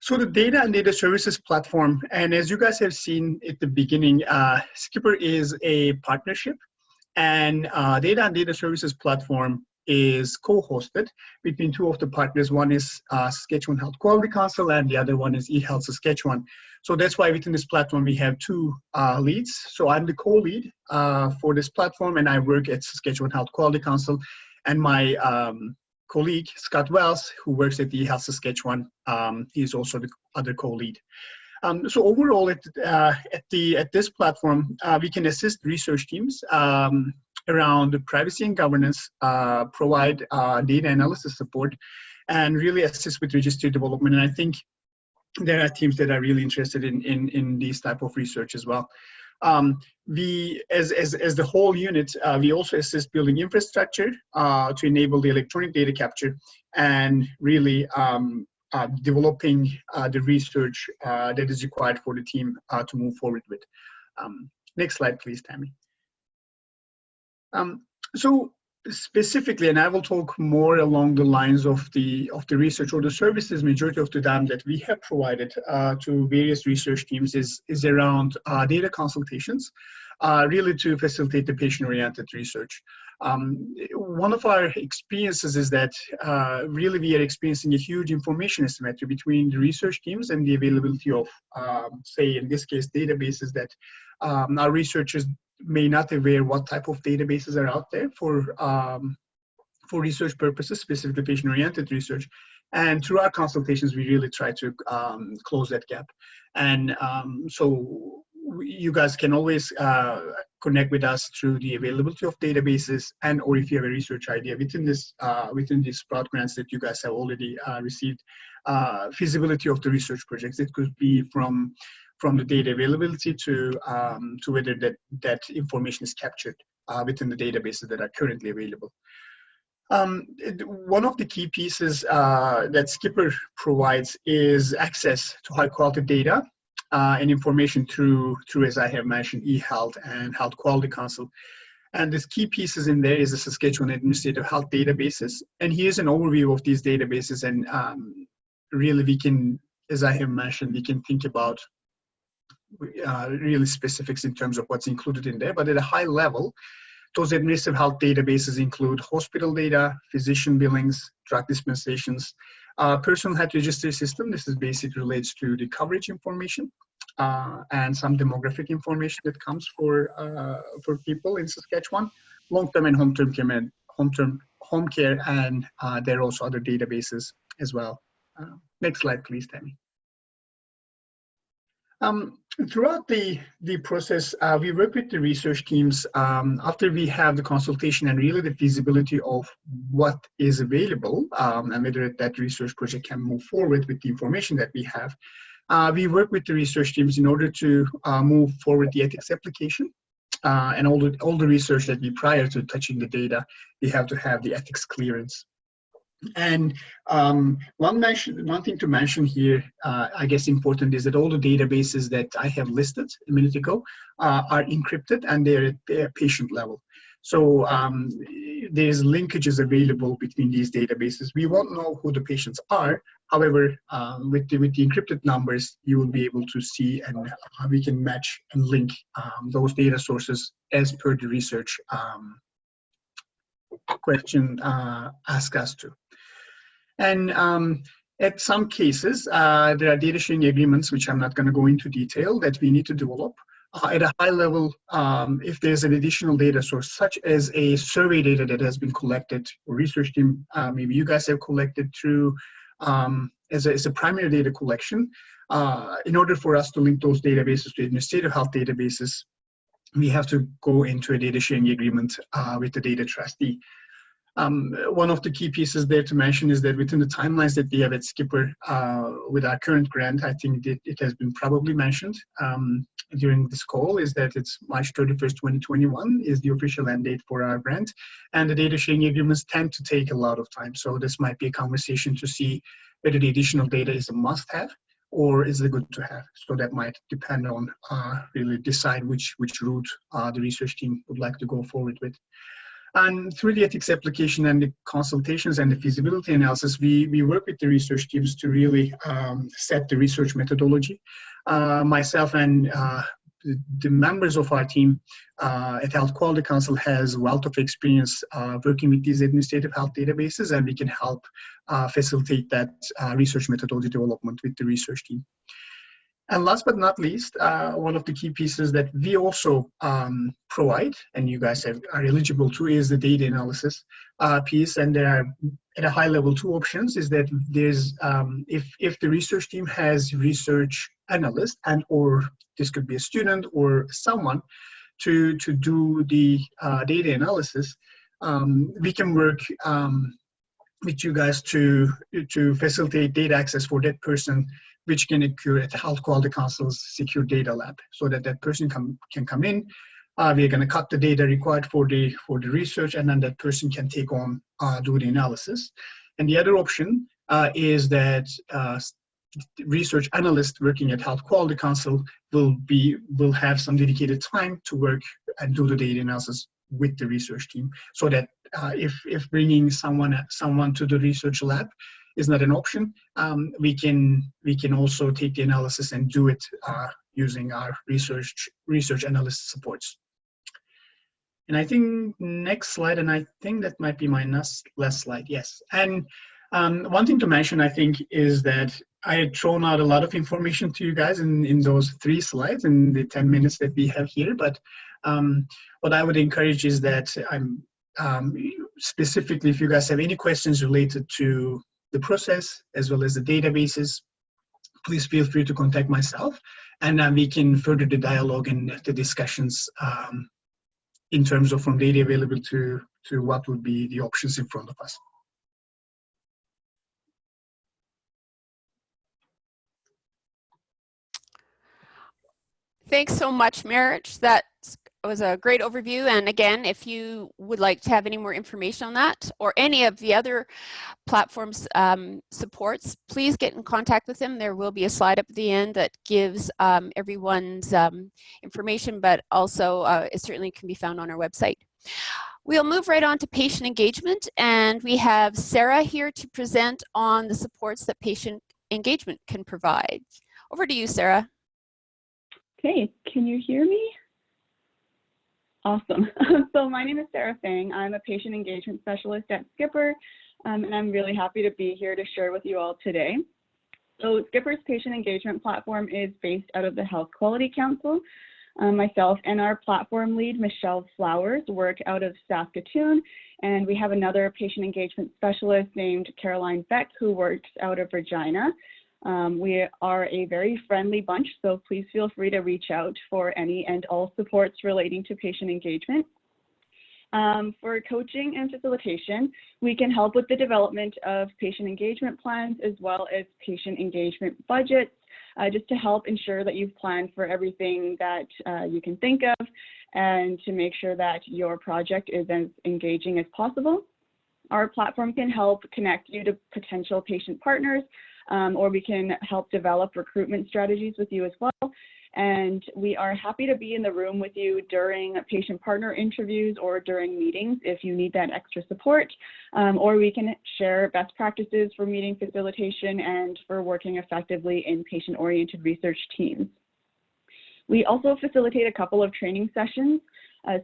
Speaker 9: So the Data and Data Services platform, and as you guys have seen at the beginning, SCPOR is a partnership, and Data and Data Services platform is co-hosted between 2 of the partners. One is Saskatchewan Health Quality Council, and the other one is eHealth Saskatchewan. So that's why within this platform we have 2 leads. So I'm the co-lead for this platform, and I work at Saskatchewan Health Quality Council, and my colleague Scott Wells, who works at the eHealth Saskatchewan, he is also the other co-lead. So overall, at this platform, we can assist research teams around privacy and governance, provide data analysis support, and really assist with registry development. And I think there are teams that are really interested in these type of research as well. We, as the whole unit, we also assist building infrastructure to enable the electronic data capture, and really developing the research that is required for the team to move forward with. Next slide, please, Tammy. So specifically, and I will talk more along the lines of the research or the services, majority of the time that we have provided to various research teams is around data consultations, really to facilitate the patient-oriented research. One of our experiences is that really we are experiencing a huge information asymmetry between the research teams and the availability of, say, in this case, databases that our researchers may not aware what type of databases are out there for research purposes, specifically patient-oriented research. And through our consultations, we really try to close that gap. And so you guys can always connect with us through the availability of databases, and or if you have a research idea within these Sprout grants that you guys have already received, feasibility of the research projects. It could be from the data availability to whether that information is captured within the databases that are currently available. One of the key pieces that SCPOR provides is access to high quality data and information through, as I have mentioned, eHealth and Health Quality Council. And this key pieces in there is the Saskatchewan Administrative Health Databases. And here's an overview of these databases. And really we can, as I have mentioned, we can think about really specifics in terms of what's included in there. But at a high level, those administrative health databases include hospital data, physician billings, drug dispensations, personal health registry system. This is basically relates to the coverage information and some demographic information that comes for people in Saskatchewan, long-term and home-term care, and there are also other databases as well. Next slide, please, Tammy. Throughout the process, we work with the research teams after we have the consultation and really the feasibility of what is available and whether that research project can move forward with the information that we have. We work with the research teams in order to move forward the ethics application and all the research that we prior to touching the data, we have to have the ethics clearance. And one thing to mention here, I guess important, is that all the databases that I have listed a minute ago are encrypted and they're at their patient level. So there's linkages available between these databases. We won't know who the patients are. However, with the encrypted numbers, you will be able to see, and we can match and link those data sources as per the research question asked us to. And at some cases, there are data sharing agreements, which I'm not going to go into detail, that we need to develop. At a high level, if there's an additional data source, such as a survey data that has been collected, or research team, maybe you guys have collected through as a primary data collection, in order for us to link those databases to administrative health databases, we have to go into a data sharing agreement with the data trustee. One of the key pieces there to mention is that within the timelines that we have at SCPOR with our current grant, I think that it has been probably mentioned during this call, is that it's March 31st, 2021 is the official end date for our grant, and the data sharing agreements tend to take a lot of time. So this might be a conversation to see whether the additional data is a must-have or is it good to have. So that might depend on really decide which route the research team would like to go forward with. And through the ethics application and the consultations and the feasibility analysis, we work with the research teams to really set the research methodology. Myself and the members of our team at Health Quality Council has a wealth of experience working with these administrative health databases, and we can help facilitate that research methodology development with the research team. And last but not least, one of the key pieces that we also provide, and you guys are eligible to, is the data analysis piece. And there are, at a high level, two options. Is that there's, if the research team has research analyst, and or this could be a student or someone to do the data analysis, we can work with you guys to facilitate data access for that person, which can occur at the Health Quality Council's secure data lab, so that that person can come in. We're going to cut the data required for the research, and then that person can take on do the analysis. And the other option is that research analyst working at Health Quality Council will have some dedicated time to work and do the data analysis with the research team, so that if bringing someone to the research lab is not an option, we can also take the analysis and do it using our research analyst supports. And I think next slide, and I think that might be my last slide. Yes, and one thing to mention, I think, is that I had thrown out a lot of information to you guys in those 3 slides in the 10 minutes that we have here. But what I would encourage is that I'm specifically, if you guys have any questions related to the process as well as the databases, please feel free to contact myself, and we can further the dialogue and the discussions in terms of from data available to what would be the options in front of us.
Speaker 6: Thanks so much, Marich. That's was a great overview. And again, if you would like to have any more information on that or any of the other platforms supports, please get in contact with them. There will be a slide up at the end that gives everyone's information, but also it certainly can be found on our website. We'll move right on to patient engagement, and we have Sarah here to present on the supports that patient engagement can provide. Over to you, Sarah.
Speaker 10: Okay, can you hear me? Awesome. So my name is Sarah Fang. I'm a patient engagement specialist at SCPOR, and I'm really happy to be here to share with you all today. So SCPOR's patient engagement platform is based out of the Health Quality Council. Myself and our platform lead, Michelle Flowers, work out of Saskatoon, and we have another patient engagement specialist named Caroline Beck who works out of Regina. We are a very friendly bunch, so please feel free to reach out for any and all supports relating to patient engagement. For coaching and facilitation, we can help with the development of patient engagement plans as well as patient engagement budgets, just to help ensure that you've planned for everything that you can think of and to make sure that your project is as engaging as possible. Our platform can help connect you to potential patient partners, or we can help develop recruitment strategies with you as well. And we are happy to be in the room with you during patient partner interviews or during meetings if you need that extra support, or we can share best practices for meeting facilitation and for working effectively in patient-oriented research teams. We also facilitate a couple of training sessions.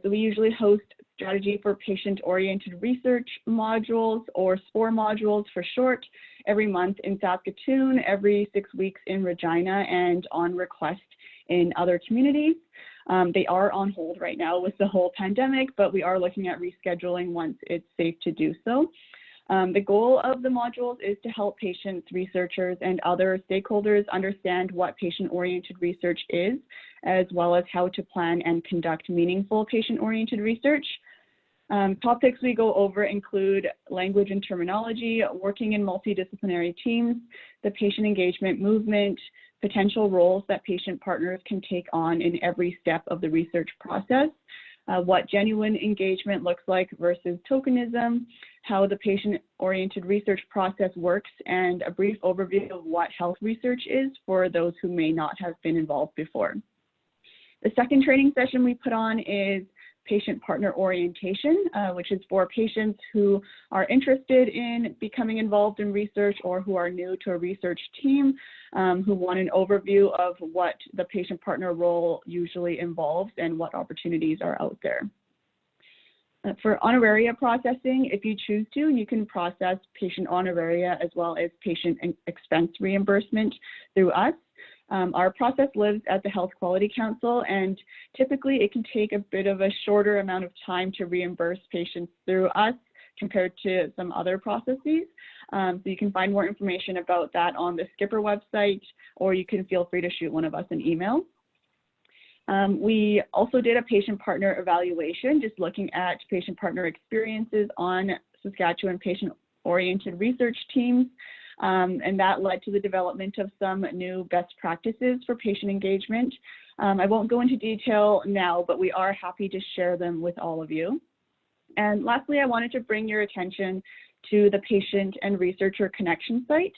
Speaker 10: So we usually host strategy for patient-oriented research modules, or SCPOR modules for short, every month in Saskatoon, every 6 weeks in Regina, and on request in other communities. They are on hold right now with the whole pandemic, but we are looking at rescheduling once it's safe to do so. The goal of the modules is to help patients, researchers, and other stakeholders understand what patient-oriented research is, as well as how to plan and conduct meaningful patient-oriented research. Topics we go over include language and terminology, working in multidisciplinary teams, the patient engagement movement, potential roles that patient partners can take on in every step of the research process, what genuine engagement looks like versus tokenism, how the patient-oriented research process works, and a brief overview of what health research is for those who may not have been involved before. The second training session we put on is patient partner orientation, which is for patients who are interested in becoming involved in research or who are new to a research team, who want an overview of what the patient partner role usually involves and what opportunities are out there. For honoraria processing, if you choose to, you can process patient honoraria as well as patient expense reimbursement through us. Our process lives at the Health Quality Council, and typically it can take a bit of a shorter amount of time to reimburse patients through us compared to some other processes. So you can find more information about that on the SCPOR website, or you can feel free to shoot one of us an email. We also did a patient partner evaluation, just looking at patient partner experiences on Saskatchewan patient-oriented research teams. And that led to the development of some new best practices for patient engagement. I won't go into detail now, but we are happy to share them with all of you. And lastly, I wanted to bring your attention to the patient and researcher connection site.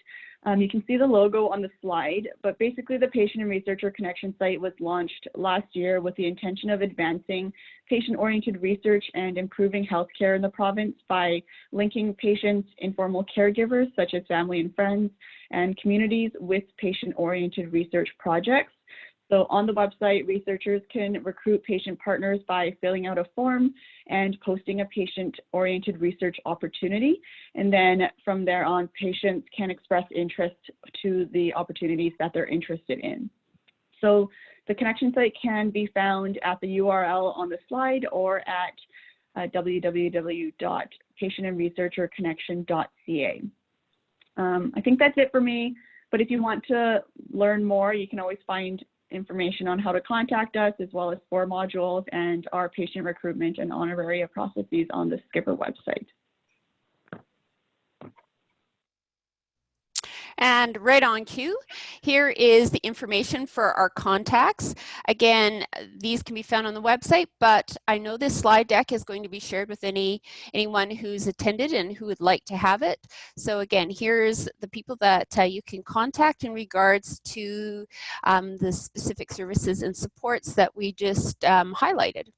Speaker 10: You can see the logo on the slide, but basically the patient and researcher connection site was launched last year with the intention of advancing patient-oriented research and improving healthcare in the province by linking patients, informal caregivers such as family and friends, and communities with patient-oriented research projects. So on the website, researchers can recruit patient partners by filling out a form and posting a patient-oriented research opportunity. And then from there on, patients can express interest to the opportunities that they're interested in. So the connection site can be found at the URL on the slide or at www.patientandresearcherconnection.ca. I think that's it for me, but if you want to learn more, you can always find information on how to contact us, as well as SCPOR modules and our patient recruitment and honoraria processes on the SCPOR website.
Speaker 6: And right on cue, here is the information for our contacts. Again, these can be found on the website, but I know this slide deck is going to be shared with anyone who's attended and who would like to have it. So again, here's the people that you can contact in regards to the specific services and supports that we just highlighted.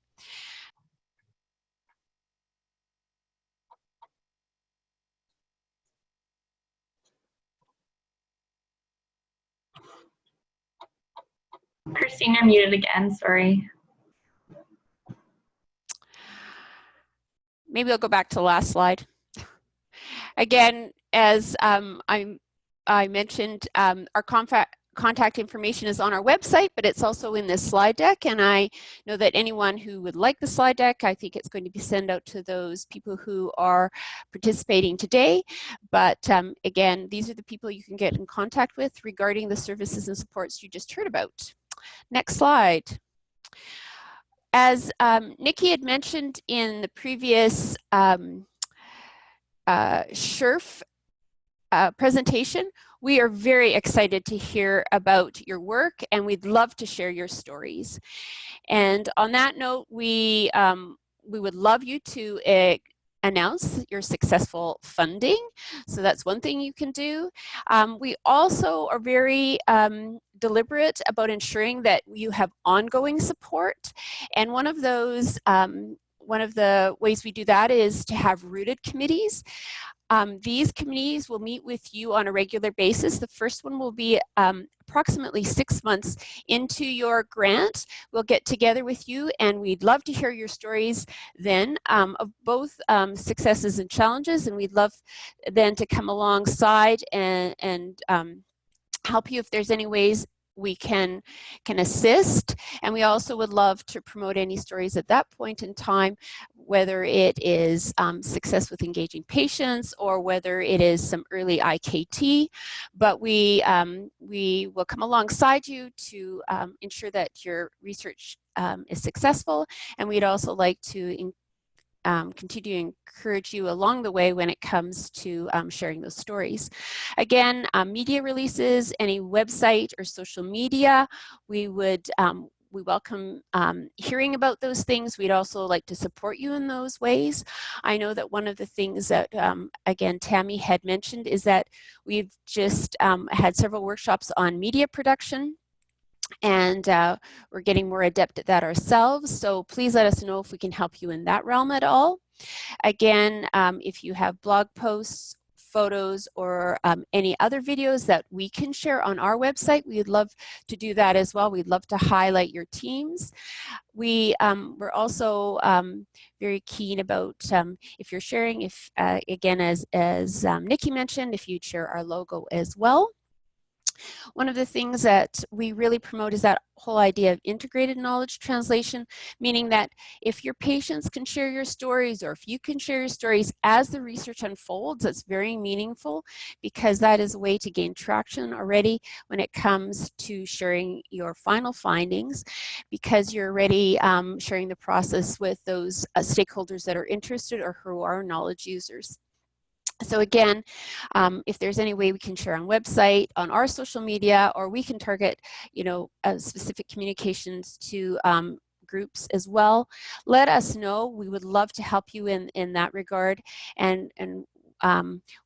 Speaker 4: Christine, you're muted again, sorry.
Speaker 6: Maybe I'll go back to the last slide. Again, as I mentioned, our contact information is on our website, but it's also in this slide deck. And I know that anyone who would like the slide deck, I think it's going to be sent out to those people who are participating today. But again, these are the people you can get in contact with regarding the services and supports you just heard about. Next slide. As Nikki had mentioned in the previous SHRF presentation, we are very excited to hear about your work, and we'd love to share your stories. And on that note, we would love you to announce your successful funding. So that's one thing you can do. We also are very deliberate about ensuring that you have ongoing support. And one of those, one of the ways we do that is to have rooted committees. These committees will meet with you on a regular basis. The first one will be approximately 6 months into your grant. We'll get together with you, and we'd love to hear your stories then of both successes and challenges, and we'd love then to come alongside and help you if there's any ways we can assist. And we also would love to promote any stories at that point in time, whether it is success with engaging patients or whether it is some early IKT. But we will come alongside you to ensure that your research is successful. And we'd also like to continue to encourage you along the way when it comes to sharing those stories. Again, media releases, any website or social media, we welcome hearing about those things. We'd also like to support you in those ways. I know that one of the things that, again, Tammy had mentioned is that we've just had several workshops on media production, and we're getting more adept at that ourselves. So please let us know if we can help you in that realm at all. Again, if you have blog posts, photos, or any other videos that we can share on our website, we'd love to do that as well. We'd love to highlight your teams. We're also very keen about if you're sharing, again, as Nikki mentioned, if you'd share our logo as well. One of the things that we really promote is that whole idea of integrated knowledge translation, meaning that if your patients can share your stories, or if you can share your stories as the research unfolds, that's very meaningful, because that is a way to gain traction already when it comes to sharing your final findings, because you're already sharing the process with those stakeholders that are interested or who are knowledge users. So again, if there's any way we can share on website, on our social media, or we can target, specific communications to groups as well, let us know. We would love to help you in that regard. And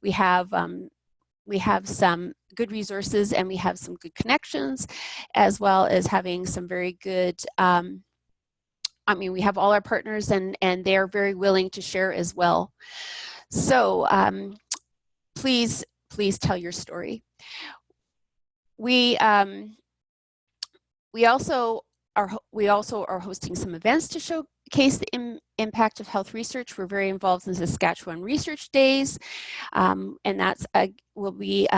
Speaker 6: we have some good resources, and we have some good connections, as well as having some very good, we have all our partners, and they are very willing to share as well. So please tell your story. We also are hosting some events to showcase the impact of health research. We're very involved in the Saskatchewan Research Days, and that's will be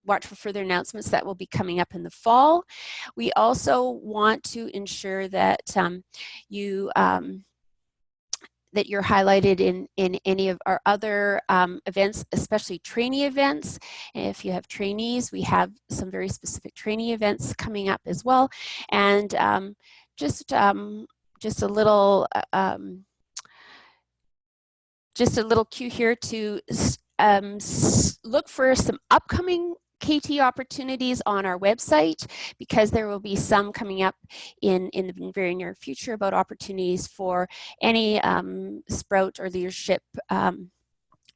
Speaker 6: watch for further announcements that will be coming up in the fall. We also want to ensure that that you're highlighted in any of our other events, especially trainee events. And if you have trainees, we have some very specific trainee events coming up as well. And just a little cue here to look for some upcoming KT opportunities on our website, because there will be some coming up in the very near future about opportunities for any Sprout or leadership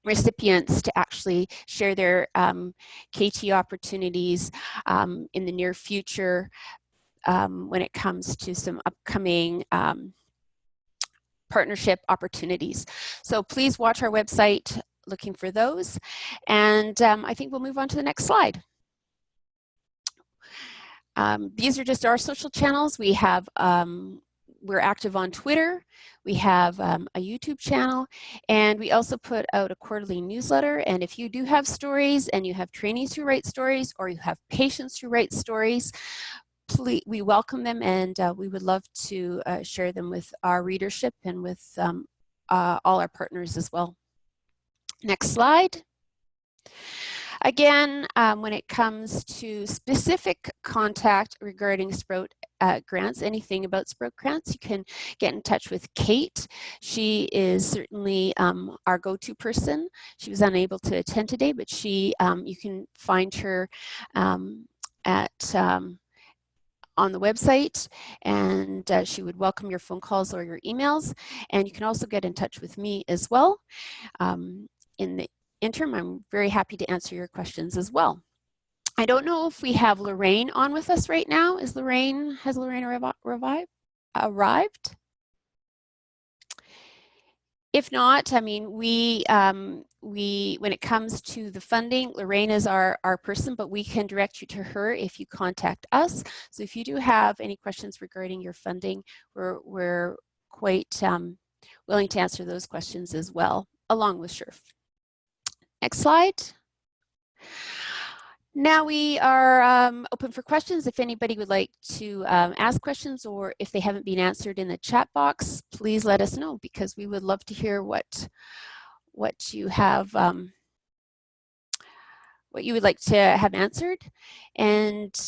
Speaker 6: recipients to actually share their KT opportunities in the near future when it comes to some upcoming partnership opportunities. So please watch our website looking for those. And I think we'll move on to the next slide. These are just our social channels. We have, we're active on Twitter. We have a YouTube channel, and we also put out a quarterly newsletter. And if you do have stories and you have trainees who write stories, or you have patients who write stories, please, we welcome them, and we would love to share them with our readership and with all our partners as well. Next slide. Again, when it comes to specific contact regarding Sprout grants, anything about Sprout grants, you can get in touch with Kate. She is certainly our go-to person. She was unable to attend today, but she, you can find her at on the website, and she would welcome your phone calls or your emails. And you can also get in touch with me as well. In the interim, I'm very happy to answer your questions as well. I don't know if we have Lorraine on with us right now. Has Lorraine arrived? If not, I mean, when it comes to the funding, Lorraine is our person, but we can direct you to her if you contact us. So if you do have any questions regarding your funding, we're quite willing to answer those questions as well, along with SHRF. Next slide. Now we are open for questions. If anybody would like to ask questions, or if they haven't been answered in the chat box, please let us know, because we would love to hear what you have, what you would like to have answered. And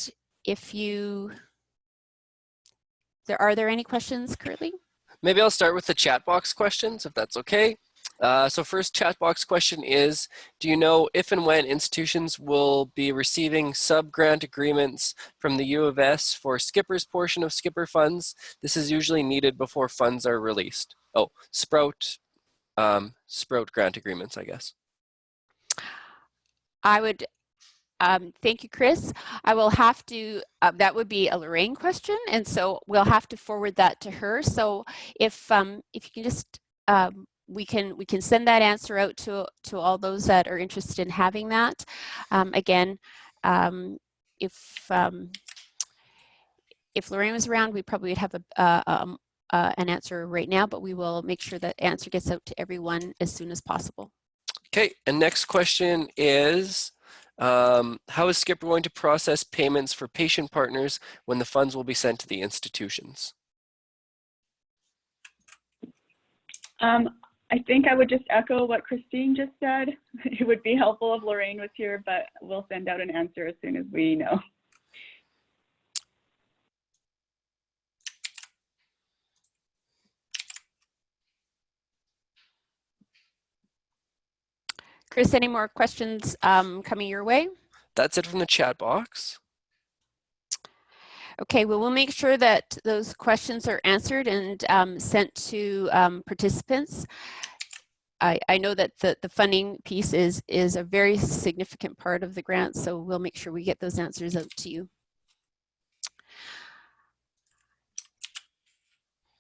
Speaker 6: if are there any questions currently?
Speaker 8: Maybe I'll start with the chat box questions, if that's okay. So first chat box question is, do you know if and when institutions will be receiving sub-grant agreements from the U of S for SCPOR's portion of SCPOR funds? This is usually needed before funds are released. Oh, Sprout grant agreements, I guess.
Speaker 6: I would, thank you, Chris. I will have to, that would be a Lorraine question, and so we'll have to forward that to her. So if you can just, we can send that answer out to all those that are interested in having that. Again, if Lorraine was around, we probably would have an answer right now, but we will make sure that answer gets out to everyone as soon as possible.
Speaker 8: Okay, and next question is, how is SCPOR going to process payments for patient partners when the funds will be sent to the institutions?
Speaker 10: I think I would just echo what Christine just said. It would be helpful if Lorraine was here, but we'll send out an answer as soon as we know.
Speaker 6: Chris, any more questions coming your way?
Speaker 8: That's it from the chat box.
Speaker 6: Okay, well, we'll make sure that those questions are answered and sent to participants. I know that the funding piece is a very significant part of the grant, so we'll make sure we get those answers out to you.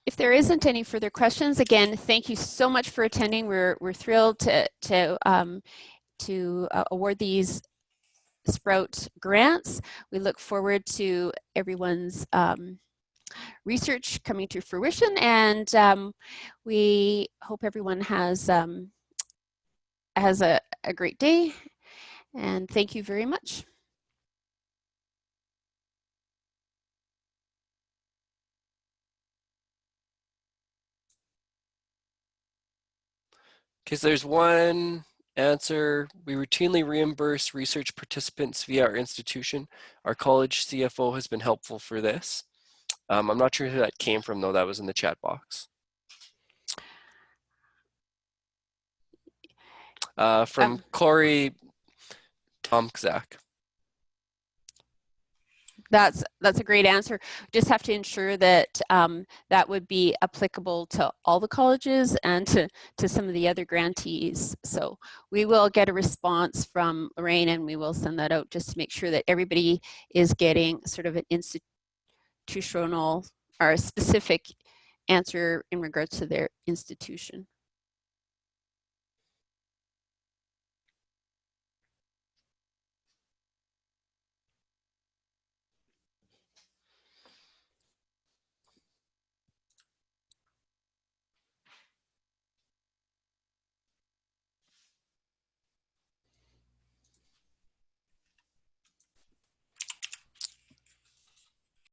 Speaker 6: If there isn't any further questions, again, thank you so much for attending. We're thrilled to award these Sprout grants. We look forward to everyone's research coming to fruition, and we hope everyone has a great day, and thank you very much.
Speaker 8: Okay, so there's one answer. We routinely reimburse research participants via our institution. Our college CFO has been helpful for this. I'm not sure who that came from, though. That was in the chat box. From Corey Tomczak.
Speaker 6: That's a great answer. Just have to ensure that that would be applicable to all the colleges and to some of the other grantees. So we will get a response from Lorraine and we will send that out just to make sure that everybody is getting sort of an institutional or a specific answer in regards to their institution.